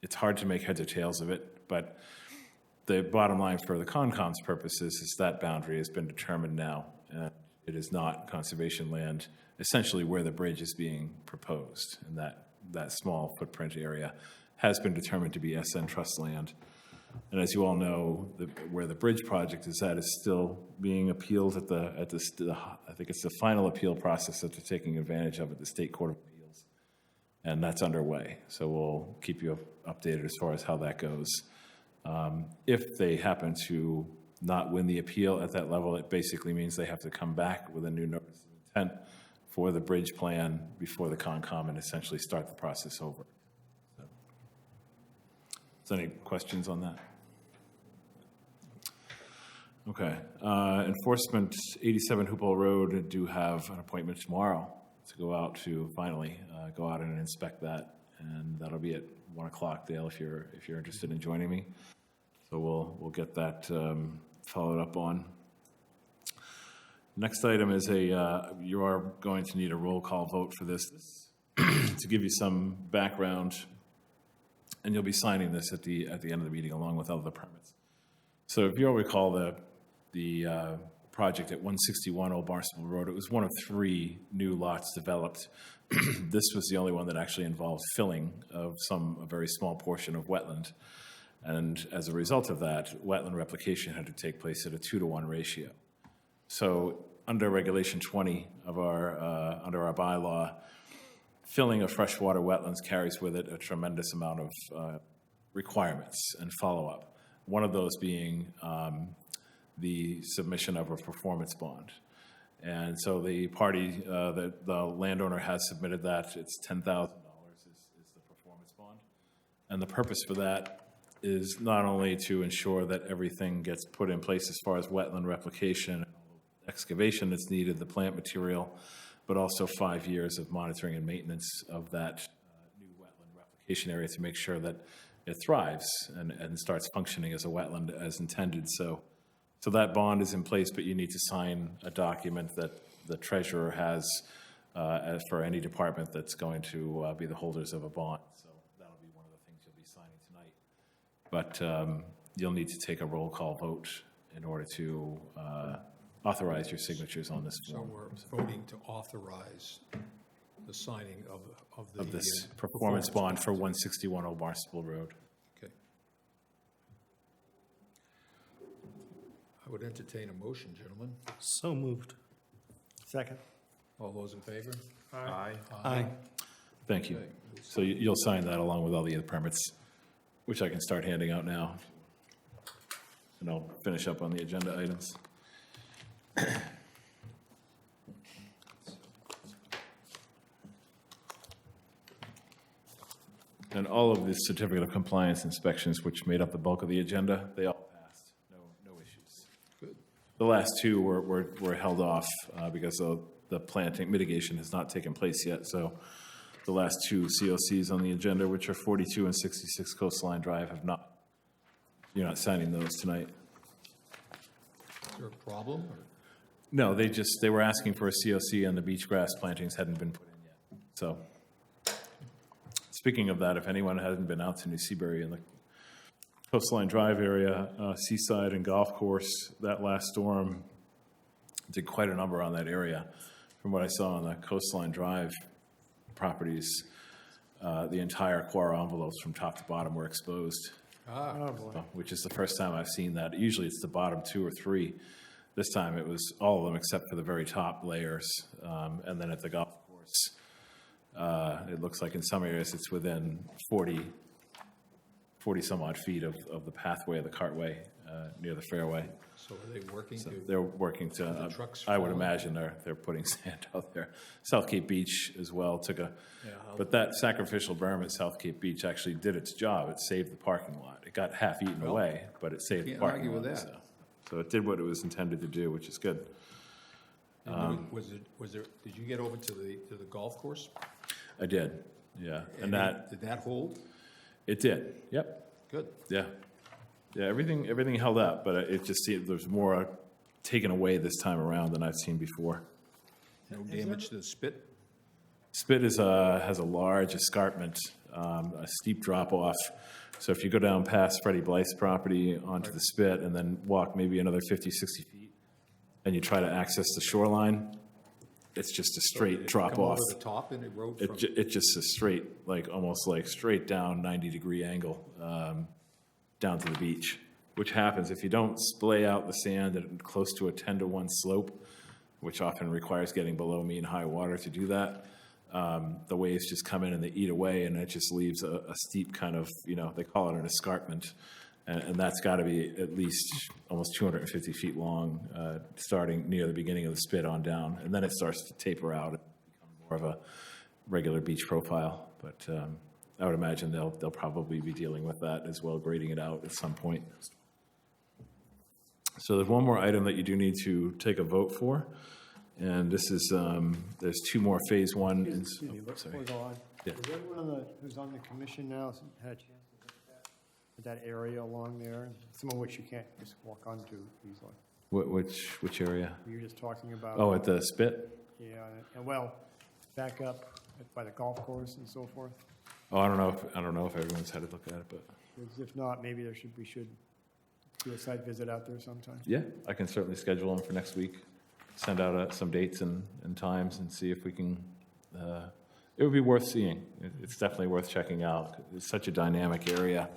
B: It's hard to make heads or tails of it, but the bottom line for the Concom's purposes is that boundary has been determined now, and it is not conservation land, essentially where the bridge is being proposed, and that small footprint area has been determined to be SN Trust land. And as you all know, where the bridge project is at is still being appealed at the I think it's the final appeal process that they're taking advantage of at the State Court of Appeals, and that's underway. So we'll keep you updated as far as how that goes. If they happen to not win the appeal at that level, it basically means they have to come back with a new notice of intent for the bridge plan before the Concom and essentially start the process over. So any questions on that? Okay. Enforcement, 87 Hoople Road, do have an appointment tomorrow to go out to finally go out and inspect that, and that'll be at 1 o'clock, Dale, if you're interested in joining me. So we'll get that followed up on. Next item is you are going to need a roll call vote for this to give you some background, and you'll be signing this at the end of the meeting along with other permits. So if you'll recall the project at 161 Old Barnstable Road, it was one of 3 new lots developed. This was the only one that actually involved filling of a very small portion of wetland. And as a result of that, wetland replication had to take place at a 2-to-1 ratio. So under Regulation 20 of under our bylaw, filling of freshwater wetlands carries with it a tremendous amount of requirements and follow-up. One of those being the submission of a performance bond. And so the party, the landowner has submitted that. It's $10,000 is the performance bond. And the purpose for that is not only to ensure that everything gets put in place as far as wetland replication, excavation that's needed, the plant material, but also 5 years of monitoring and maintenance of that new wetland replication. beautification area to make sure that it thrives and starts functioning as a wetland as intended. So that bond is in place, but you need to sign a document that the treasurer has for any department that's going to be the holders of a bond. So that'll be one of the things you'll be signing tonight. But you'll need to take a roll call vote in order to authorize your signatures on this
A: So
B: form.
A: we're voting to authorize the signing of
B: This performance bond for 161 Old Barnstable Road.
A: Okay. I would entertain a motion, gentlemen.
E: So moved.
C: Second?
A: All those in favor?
E: Aye.
B: Thank you.
A: Okay.
B: So you'll sign that along with all the other permits, which I can start handing out now. And I'll finish up on the agenda items. And all of the certificate of compliance inspections, which made up the bulk of the agenda, they all passed. No issues.
A: Good.
B: The last two were held off because the planting mitigation has not taken place yet. So the last two COCs on the agenda, which are 42 and 66 Coastline Drive, have not, you're not signing those tonight.
A: Is there a problem? Or?
B: No, they were asking for a COC and the beach grass plantings hadn't been put in yet. So, speaking of that, if anyone hasn't been out to New Seabury in the Coastline Drive area, Seaside and Golf Course, that last storm did quite a number on that area. From what I saw on the Coastline Drive properties, the entire quarry envelopes from top to bottom were exposed,
C: Oh, boy.
B: which is the first time I've seen that. Usually it's the bottom two or three. This time it was all of them except for the very top layers. And then at the golf course, it looks like in some areas it's within 40 some odd feet of the pathway of the cartway near the fairway.
A: So are they working
B: So
A: to?
B: they're working to,
A: the trucks
B: I would
A: fall?
B: imagine they're putting sand out there. South Cape Beach as well took a,
A: Yeah,
B: but that sacrificial berm at South Cape Beach actually did its job. It saved the parking lot. It got half eaten
A: Well,
B: away, but it saved the
A: can't
B: parking
A: argue
B: lot.
A: with that.
B: So it did what it was intended to do, which is good.
A: Did you get over to the golf course?
B: I did, yeah. And that,
A: Did that hold?
B: it did, yep,
A: Good.
B: yeah. Yeah, everything held up, but it just seemed there's more taken away this time around than I've seen before.
A: No damage to the spit?
B: Spit has a large escarpment, a steep drop-off. So if you go down past Freddie Blythe's property onto the spit and then walk maybe another 50, 60 feet, and you try to access the shoreline, it's just a straight
A: Come
B: drop-off.
A: over the top and it rode from?
B: It's just a straight, almost straight down 90-degree angle down to the beach, which happens if you don't splay out the sand at close to a 10-to-1 slope, which often requires getting below mean high water to do that. The waves just come in and they eat away, and it just leaves a steep kind of, they call it an escarpment. And that's got to be at least almost 250 feet long, starting near the beginning of the spit on down. And then it starts to taper out and become more of a regular beach profile. But I would imagine they'll probably be dealing with that as well, grading it out at some point. So there's one more item that you do need to take a vote for. And this is, there's two more phase one.
C: Excuse me, before we go on,
B: Yeah.
C: has everyone who's on the commission now had a chance to look at that area along there? Some of which you can't just walk onto easily.
B: Which area?
C: You're just talking about.
B: Oh, at the spit?
C: Yeah, and back up by the golf course and so forth.
B: Oh, I don't know if everyone's had a look at it, but.
C: Because if not, maybe we should do a site visit out there sometime.
B: Yeah, I can certainly schedule them for next week. Send out some dates and times and see if we can, it would be worth seeing. It's definitely worth checking out. It's such a dynamic area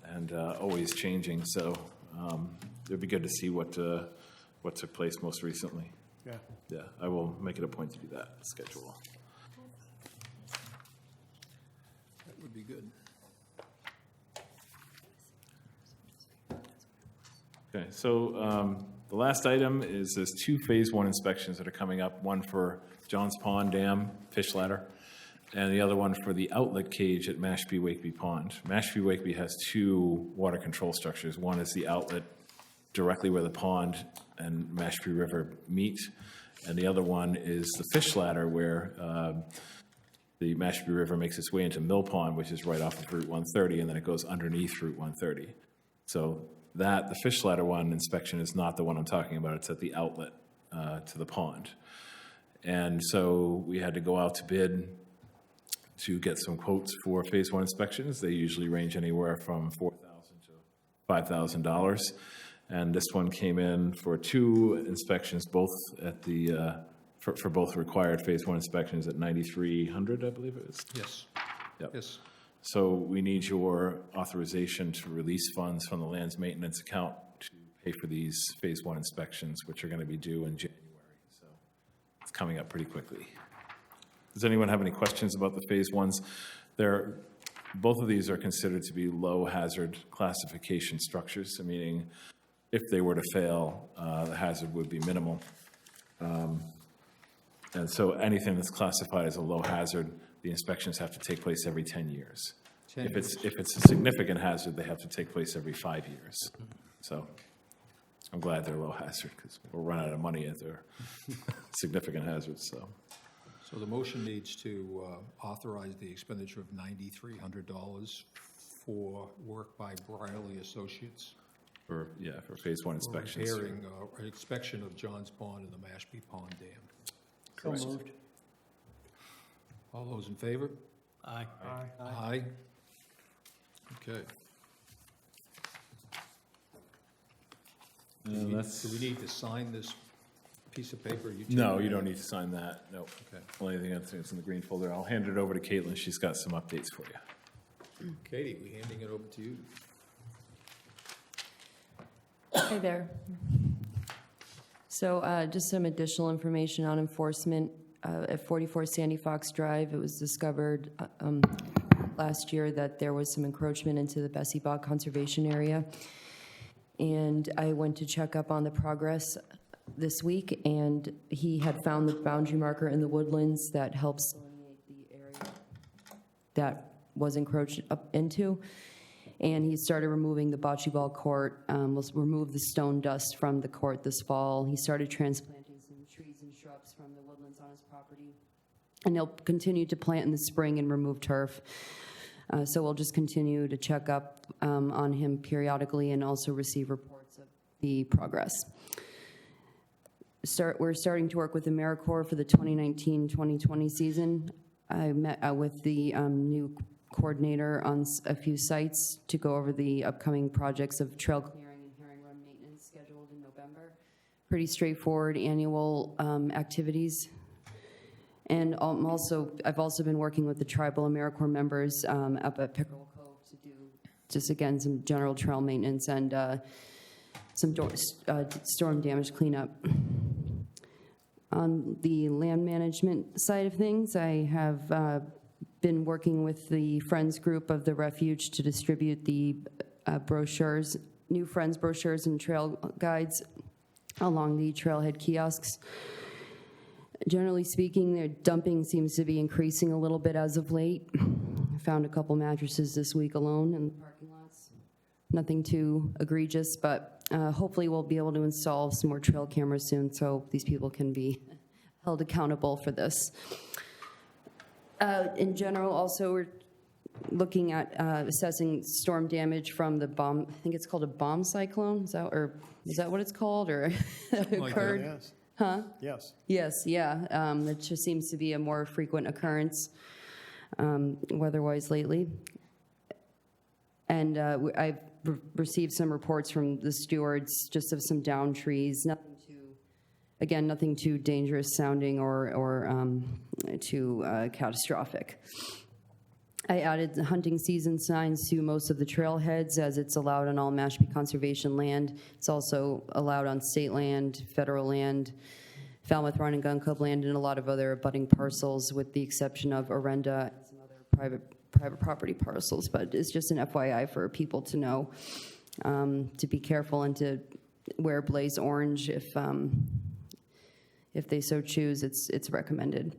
B: and always changing, so it'd be good to see what took place most recently.
C: Yeah.
B: Yeah, I will make it a point to do that, schedule.
A: That would be good.
B: Okay, so the last item is there's two phase one inspections that are coming up, one for Johns Pond Dam fish ladder, and the other one for the outlet cage at Mashpee Wakeby Pond. Mashpee Wakeby has two water control structures. One is the outlet directly where the pond and Mashpee River meet, and the other one is the fish ladder where the Mashpee River makes its way into Mill Pond, which is right off of Route 130, and then it goes underneath Route 130. So the fish ladder one inspection is not the one I'm talking about. It's at the outlet to the pond. And so we had to go out to bid to get some quotes for phase one inspections. They usually range anywhere from $4,000 to $5,000. And this one came in for 2 inspections, both at the, for both required phase one inspections at $9,300, I believe it is.
A: Yes.
B: Yep.
A: Yes.
B: So we need your authorization to release funds from the lands maintenance account to pay for these phase one inspections, which are going to be due in January. So it's coming up pretty quickly. Does anyone have any questions about the phase ones? Both of these are considered to be low hazard classification structures, meaning if they were to fail, the hazard would be minimal. And so anything that's classified as a low hazard, the inspections have to take place every 10 years. If it's a significant hazard, they have to take place every 5 years. So I'm glad they're low hazard because we'll run out of money if they're significant hazards.
A: So the motion needs to authorize the expenditure of $9,300 for work by Briley Associates.
B: For phase one inspections.
A: For repairing, an inspection of John's Pond and the Mashpee Pond Dam.
B: Correct.
G: So moved.
A: All those in favor?
E: Aye.
A: Aye. Okay. Do we need to sign this piece of paper?
B: No, you don't need to sign that. No.
A: Okay.
B: Only thing that's in the green folder. I'll hand it over to Caitlin. She's got some updates for you.
A: Katie, we handing it over to you?
H: Hi there. So just some additional information on enforcement. At 44 Sandy Fox Drive, it was discovered last year that there was some encroachment into the Bessie Bog Conservation Area. And I went to check up on the progress this week, and he had found the boundary marker in the woodlands that helps delineate the area that was encroached up into. And he started removing the bocce ball court, will remove the stone dust from the court this fall. He started transplanting some trees and shrubs from the woodlands on his property. And he'll continue to plant in the spring and remove turf. So we'll just continue to check up on him periodically and also receive reports of the progress. We're starting to work with AmeriCorps for the 2019-2020 season. I met with the new coordinator on a few sites to go over the upcoming projects of trail clearing and herring run maintenance scheduled in November. Pretty straightforward annual activities. And I've also been working with the tribal AmeriCorps members up at Pickerel Cove to do just again some general trail maintenance and some storm damage cleanup. On the land management side of things, I have been working with the Friends group of the Refuge to distribute the brochures, new Friends brochures and trail guides along the trailhead kiosks. Generally speaking, their dumping seems to be increasing a little bit as of late. I found a couple mattresses this week alone in the parking lots. Nothing too egregious, but hopefully we'll be able to install some more trail cameras soon so these people can be held accountable for this. In general, also, we're looking at assessing storm damage from the bomb, I think it's called a bomb cyclone, is that what it's called, or occurred?
C: Yes.
H: Huh?
C: Yes.
H: Yes, yeah. That just seems to be a more frequent occurrence weather-wise lately. And I've received some reports from the stewards just of some downed trees. Nothing too dangerous sounding or too catastrophic. I added the hunting season signs to most of the trailheads as it's allowed on all Mashpee conservation land. It's also allowed on state land, federal land, Falmouth Run and Gun Club land, and a lot of other abutting parcels with the exception of Orenda and some other private property parcels. But it's just an FYI for people to know, to be careful and to wear blaze orange if they so choose. It's recommended.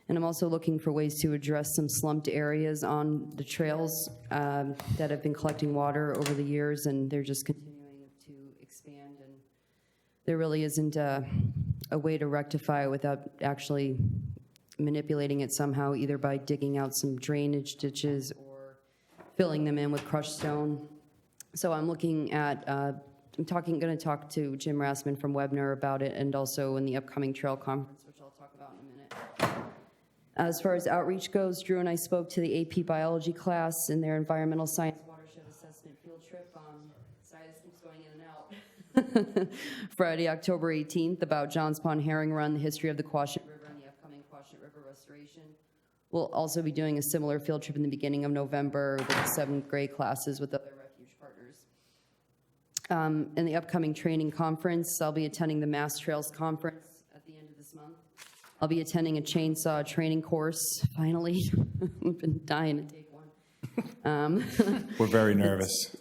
H: And I'm also looking for ways to address some slumped areas on the trails that have been collecting water over the years, and they're just continuing to expand. And there really isn't a way to rectify without actually manipulating it somehow, either by digging out some drainage ditches or filling them in with crushed stone. So I'm looking at, going to talk to Jim Rassman from Webner about it, and also in the upcoming trail conference, which I'll talk about in a minute. As far as outreach goes, Drew and I spoke to the AP biology class in their environmental science watershed assessment field trip. Sorry, this keeps going in and out. Friday, October 18th, about Johns Pond Herring Run, the history of the Quashnet River and the upcoming Quashnet River restoration. We'll also be doing a similar field trip in the beginning of November with the 7th grade classes with other refuge partners. In the upcoming training conference, I'll be attending the Mass Trails Conference at the end of this month. I'll be attending a chainsaw training course, finally. I've been dying to take one.
B: We're very nervous.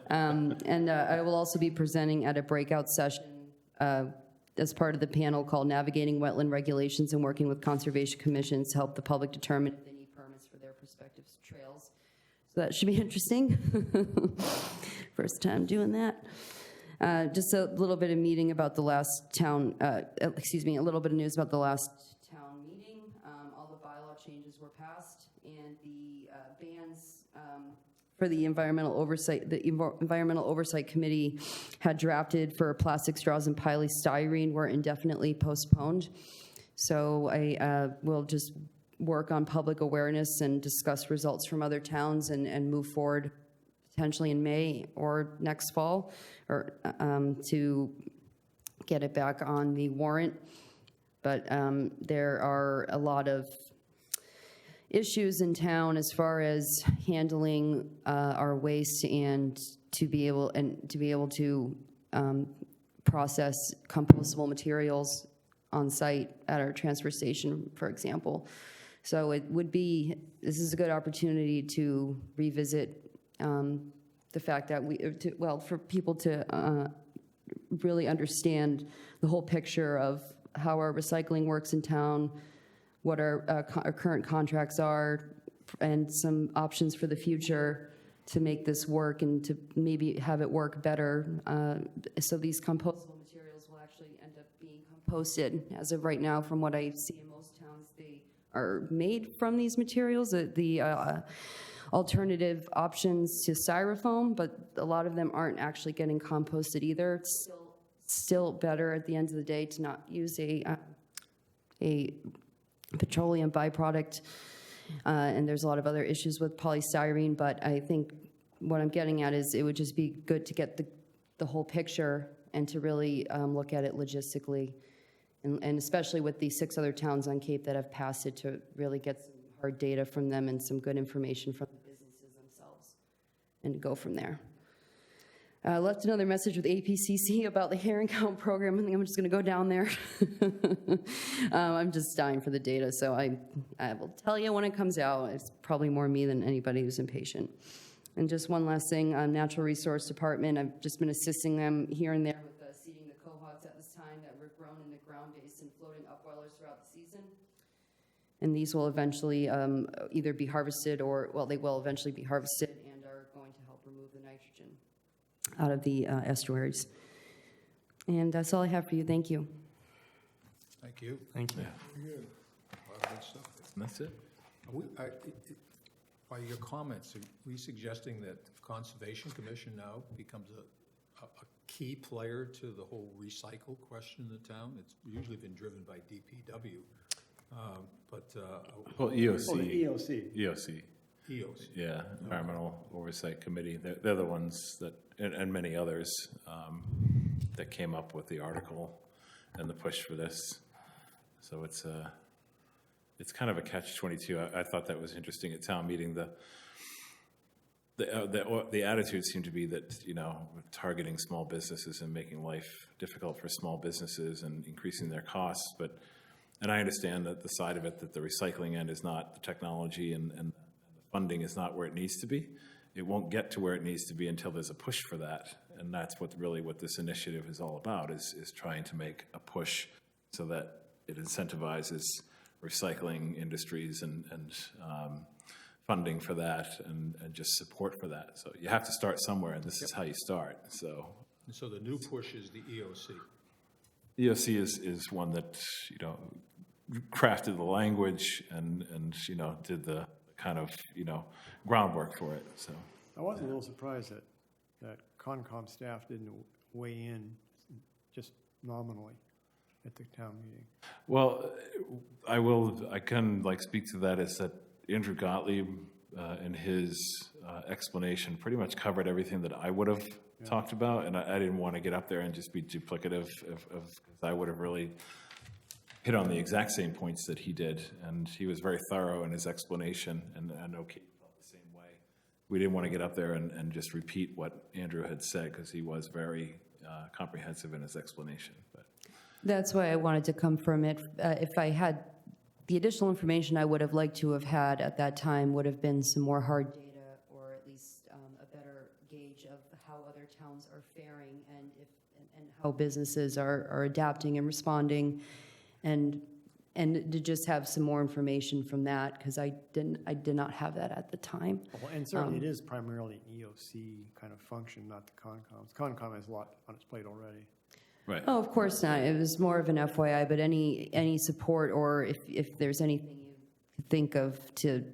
H: And I will also be presenting at a breakout session as part of the panel called Navigating Wetland Regulations and Working with Conservation Commissions to help the public determine if they need permits for their prospective trails. So that should be interesting. First time doing that. Just a little bit of meeting about the last town, a little bit of news about the last town meeting. All the bylaw changes were passed, and the bans for the Environmental Oversight Committee had drafted for plastic straws and polystyrene were indefinitely postponed. So I will just work on public awareness and discuss results from other towns and move forward potentially in May or next fall, or to get it back on the warrant. But there are a lot of issues in town as far as handling our waste and to be able to process compostable materials on site at our transfer station, for example. So this is a good opportunity to revisit the fact that for people to really understand the whole picture of how our recycling works in town, what our current contracts are, and some options for the future to make this work and to maybe have it work better. So these compostable materials will actually end up being composted. As of right now, from what I see in most towns, they are made from these materials. The alternative options to styrofoam, but a lot of them aren't actually getting composted either. It's still better at the end of the day to not use a petroleum byproduct, and there's a lot of other issues with polystyrene, but I think what I'm getting at is it would just be good to get the whole picture and to really look at it logistically, and especially with the 6 other towns on Cape that have passed it, to really get some hard data from them and some good information from the businesses themselves, and to go from there. I left another message with APCC about the herring count program. I think I'm just going to go down there. I'm just dying for the data, so I will tell you when it comes out. It's probably more me than anybody who's impatient. And just one last thing, Natural Resource Department, I've just been assisting them here and there with seeding the quahogs at this time that were grown in the ground-based and floating upwellers throughout the season. And these will eventually either be harvested they will eventually be harvested and are going to help remove the nitrogen out of the estuaries. And that's all I have for you. Thank you.
A: Thank you.
E: Thank you.
A: A lot of good stuff.
B: That's it.
A: By your comments, are we suggesting that Conservation Commission now becomes a key player to the whole recycle question in the town? It's usually been driven by DPW,
B: Well, EOC.
C: Oh, the EOC.
B: EOC.
A: EOC.
B: Yeah, Environmental Oversight Committee. They're the ones that, and many others, that came up with the article and the push for this. So it's kind of a catch-22. I thought that was interesting at town meeting. The attitude seemed to be that, targeting small businesses and making life difficult for small businesses and increasing their costs. And I understand that the side of it, that the recycling end is not the technology and the funding is not where it needs to be. It won't get to where it needs to be until there's a push for that. And that's what this initiative is all about, is trying to make a push so that it incentivizes recycling industries and funding for that and just support for that. So you have to start somewhere, and this is how you start. So
A: the new push is the EOC.
B: EOC is one that, crafted the language and, you know, did the kind of, you know, groundwork for it, so.
C: I was a little surprised that Concom staff didn't weigh in just nominally at the town meeting.
B: Well, I can like speak to that, is that Andrew Gottlieb in his explanation pretty much covered everything that I would have talked about, and I didn't want to get up there and just be duplicative because I would have really hit on the exact same points that he did, and he was very thorough in his explanation, and I know Kate felt the same way. We didn't want to get up there and just repeat what Andrew had said, because he was very comprehensive in his explanation. But
H: That's why I wanted to come from it. If I had the additional information I would have liked to have had at that time would have been some more hard data, or at least a better gauge of how other towns are faring, and how businesses are adapting and responding, and to just have some more information from that, because I did not have that at the time.
C: Well, and certainly it is primarily an EOC kind of function, not the Concom. Concom has a lot on its plate already.
B: right.
H: Oh, of course not. It was more of an FYI, but any support, or if there's anything you could think of to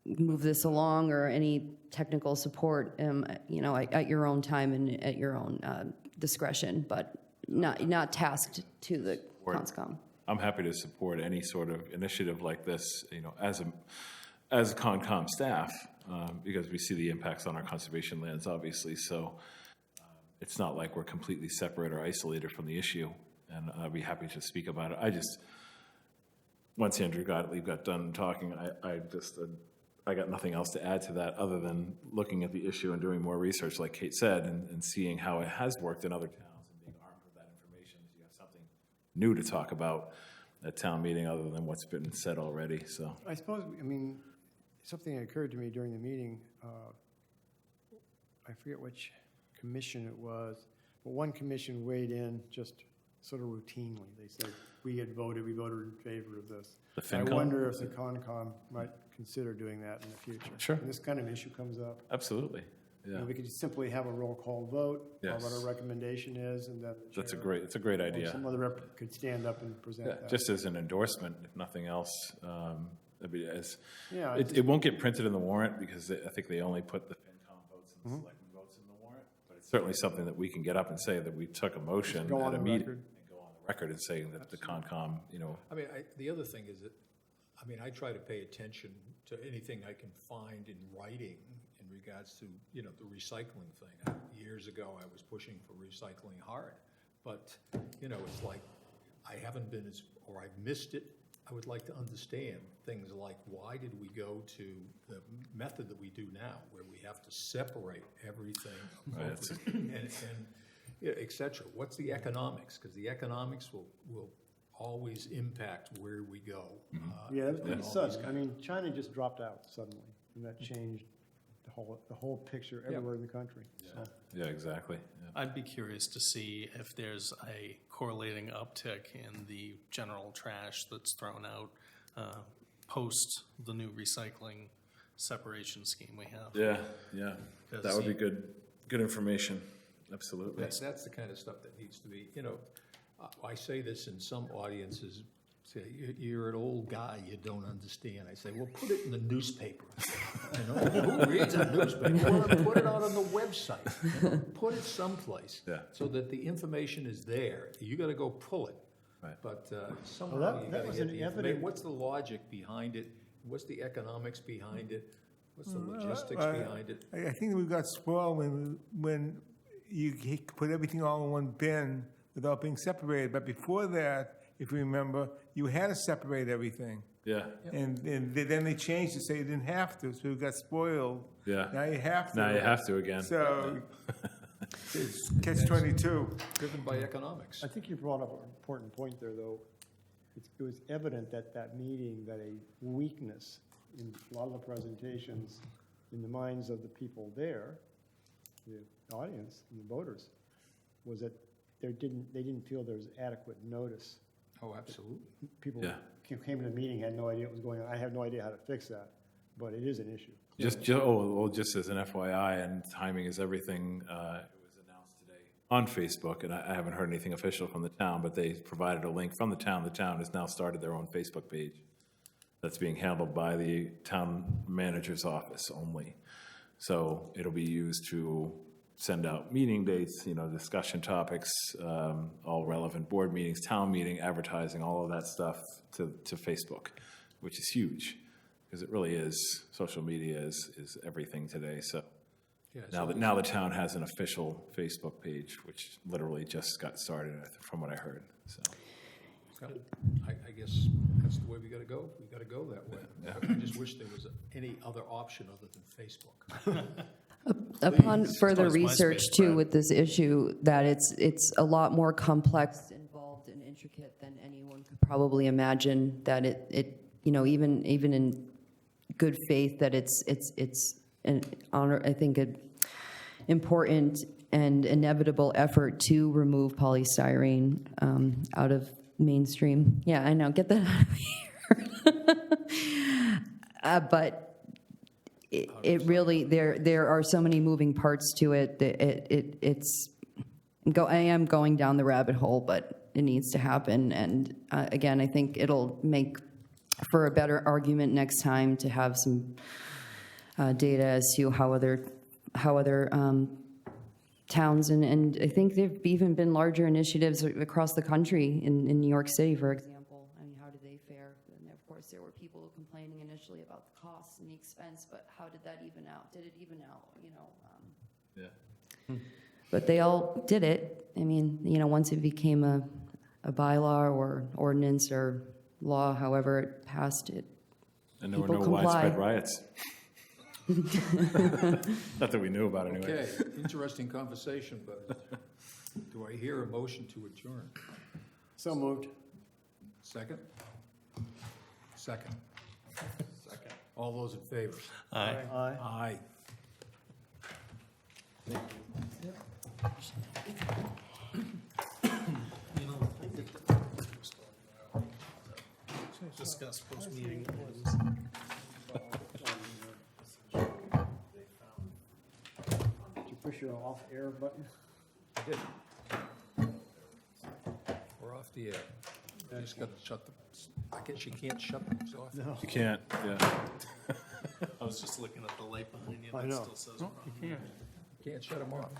H: move this along, or any technical support, you know, at your own time and at your own discretion, but not tasked to the Conscom.
B: I'm happy to support any sort of initiative like this, you know, as a Concom staff, because we see the impacts on our conservation lands, obviously. So it's not like we're completely separate or isolated from the issue, and I'd be happy to speak about it. Once Andrew Gottlieb got done talking, I got nothing else to add to that other than looking at the issue and doing more research, like Kate said, and seeing how it has worked in other towns, and being armed with that information, so you have something new to talk about at town meeting other than what's been said already. So
C: I suppose, I mean, something occurred to me during the meeting. I forget which commission it was, but one commission weighed in just sort of routinely. They said, we voted in favor of this.
B: The
C: I
B: FinCom?
C: wonder if the Concom might consider doing that in the future.
B: Sure.
C: When this kind of issue comes up.
B: absolutely, yeah,
C: And we could just simply have a roll call vote on what
B: Yes.
C: our recommendation is, and then. the
B: it's a
C: chair
B: great
C: or
B: idea.
C: Some other rep could stand up and present
B: Yeah,
C: that.
B: just as an endorsement, if nothing else.
C: Yeah,
B: It won't get printed in the warrant, because I think they only put the FinCom votes and the
C: Mm-hmm.
B: selectmen votes in the warrant. But it's certainly something that we can get up and say that we took a motion
C: go on
B: at a
C: the
B: meeting.
C: record.
B: And go on the record and say that the Concom, you know,
A: I mean, the other thing is that, I mean, I try to pay attention to anything I can find in writing in regards to, you know, the recycling thing. Years ago, I was pushing for recycling hard, but, you know, it's like, I haven't been or I've missed it. I would like to understand things like, why did we go to the method that we do now, where we have to separate everything, and yeah, et cetera? What's the economics? Because the economics will always impact where we go.
C: Yeah, that was pretty
A: all these
C: sudden. I mean, China just dropped out suddenly, and that changed the whole picture everywhere in the country. So,
B: yeah, exactly. Yeah.
E: I'd be curious to see if there's a correlating uptick in the general trash that's thrown out post the new recycling separation scheme we have.
B: Yeah, that would be good information, absolutely.
A: That's the kind of stuff that needs to be, you know, I say this in some audiences, say, you're an old guy, you don't understand. I say, well, put it in the newspaper. You know, who reads a newspaper? Well, put it out on the website. You know, put it someplace.
B: Yeah.
A: So that the information is there. You gotta go pull it.
B: Right.
A: But somehow
C: Well, that
A: you gotta
C: was
A: get
C: an
A: the information.
C: evident-
A: What's the logic behind it? What's the economics behind it? What's the logistics behind it?
J: I think we got spoiled when you put everything all in one bin without being separated. But before that, if you remember, you had to separate everything.
B: Yeah,
J: And then they changed to say you didn't have to, so we got spoiled.
B: yeah.
J: Now you have to.
B: Now you have to again.
J: So it's catch-22.
A: Driven by economics.
C: I think you brought up an important point there, though. It was evident at that meeting that a weakness in a lot of the presentations in the minds of the people there, the audience and the voters, was that they didn't feel there was adequate notice.
A: Oh, absolutely.
C: People
B: Yeah.
C: came to the meeting, had no idea what was going on. I have no idea how to fix that, but it is an issue.
B: Just as an FYI, and timing is everything, it was announced today on Facebook, and I haven't heard anything official from the town, but they provided a link from the town. The town has now started their own Facebook page that's being handled by the town manager's office only. So it'll be used to send out meeting dates, discussion topics, all relevant board meetings, town meeting, advertising, all of that stuff to Facebook, which is huge, because it really is, social media is everything today, so.
A: Yeah,
B: Now the town has an official Facebook page, which literally just got started, from what I heard, so.
A: I guess that's the way we gotta go. We gotta go that way. I just wish there was any other option other than Facebook.
H: Upon further
E: Close MySpace,
H: research too
E: Brad.
H: with this issue, that it's a lot more complex, involved, and intricate than anyone could probably imagine, that it even in good faith, that it's an honor, I think, an important and inevitable effort to remove polystyrene out of mainstream. Yeah, I know, get that out of here. But it really, there are so many moving parts to it, that I am going down the rabbit hole, but it needs to happen. And again, I think it'll make for a better argument next time to have some data as to how other towns, and I think there've even been larger initiatives across the country, in New York City, for example. I mean, how did they fare? And of course, there were people complaining initially about the costs and the expense, but how did that even out? Did it even out,
B: Yeah.
H: But they all did it. I mean, once it became a bylaw or ordinance or law, however it passed it.
B: And there were
H: People
B: no widespread
H: comply.
B: riots. Not that we knew about anyway.
A: Okay, interesting conversation, but do I hear a motion to adjourn?
C: So moved.
A: Second? Second. Second. All those in favor?
E: Aye.
C: Aye.
A: Aye.
E: Discuss post-meeting items.
C: Did you push your off-air button?
A: We're off the air. You just gotta shut the, I guess you can't shut these off.
C: No.
B: You can't, yeah.
E: I was just looking at the light behind you,
C: I
E: and it
C: know.
E: still says we're on.
A: You can't shut them off.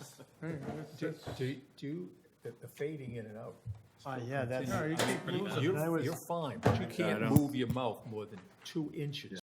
A: Do the fading in and out.
C: Yeah, that's.
A: You're fine, but you can't move your mouth more than 2 inches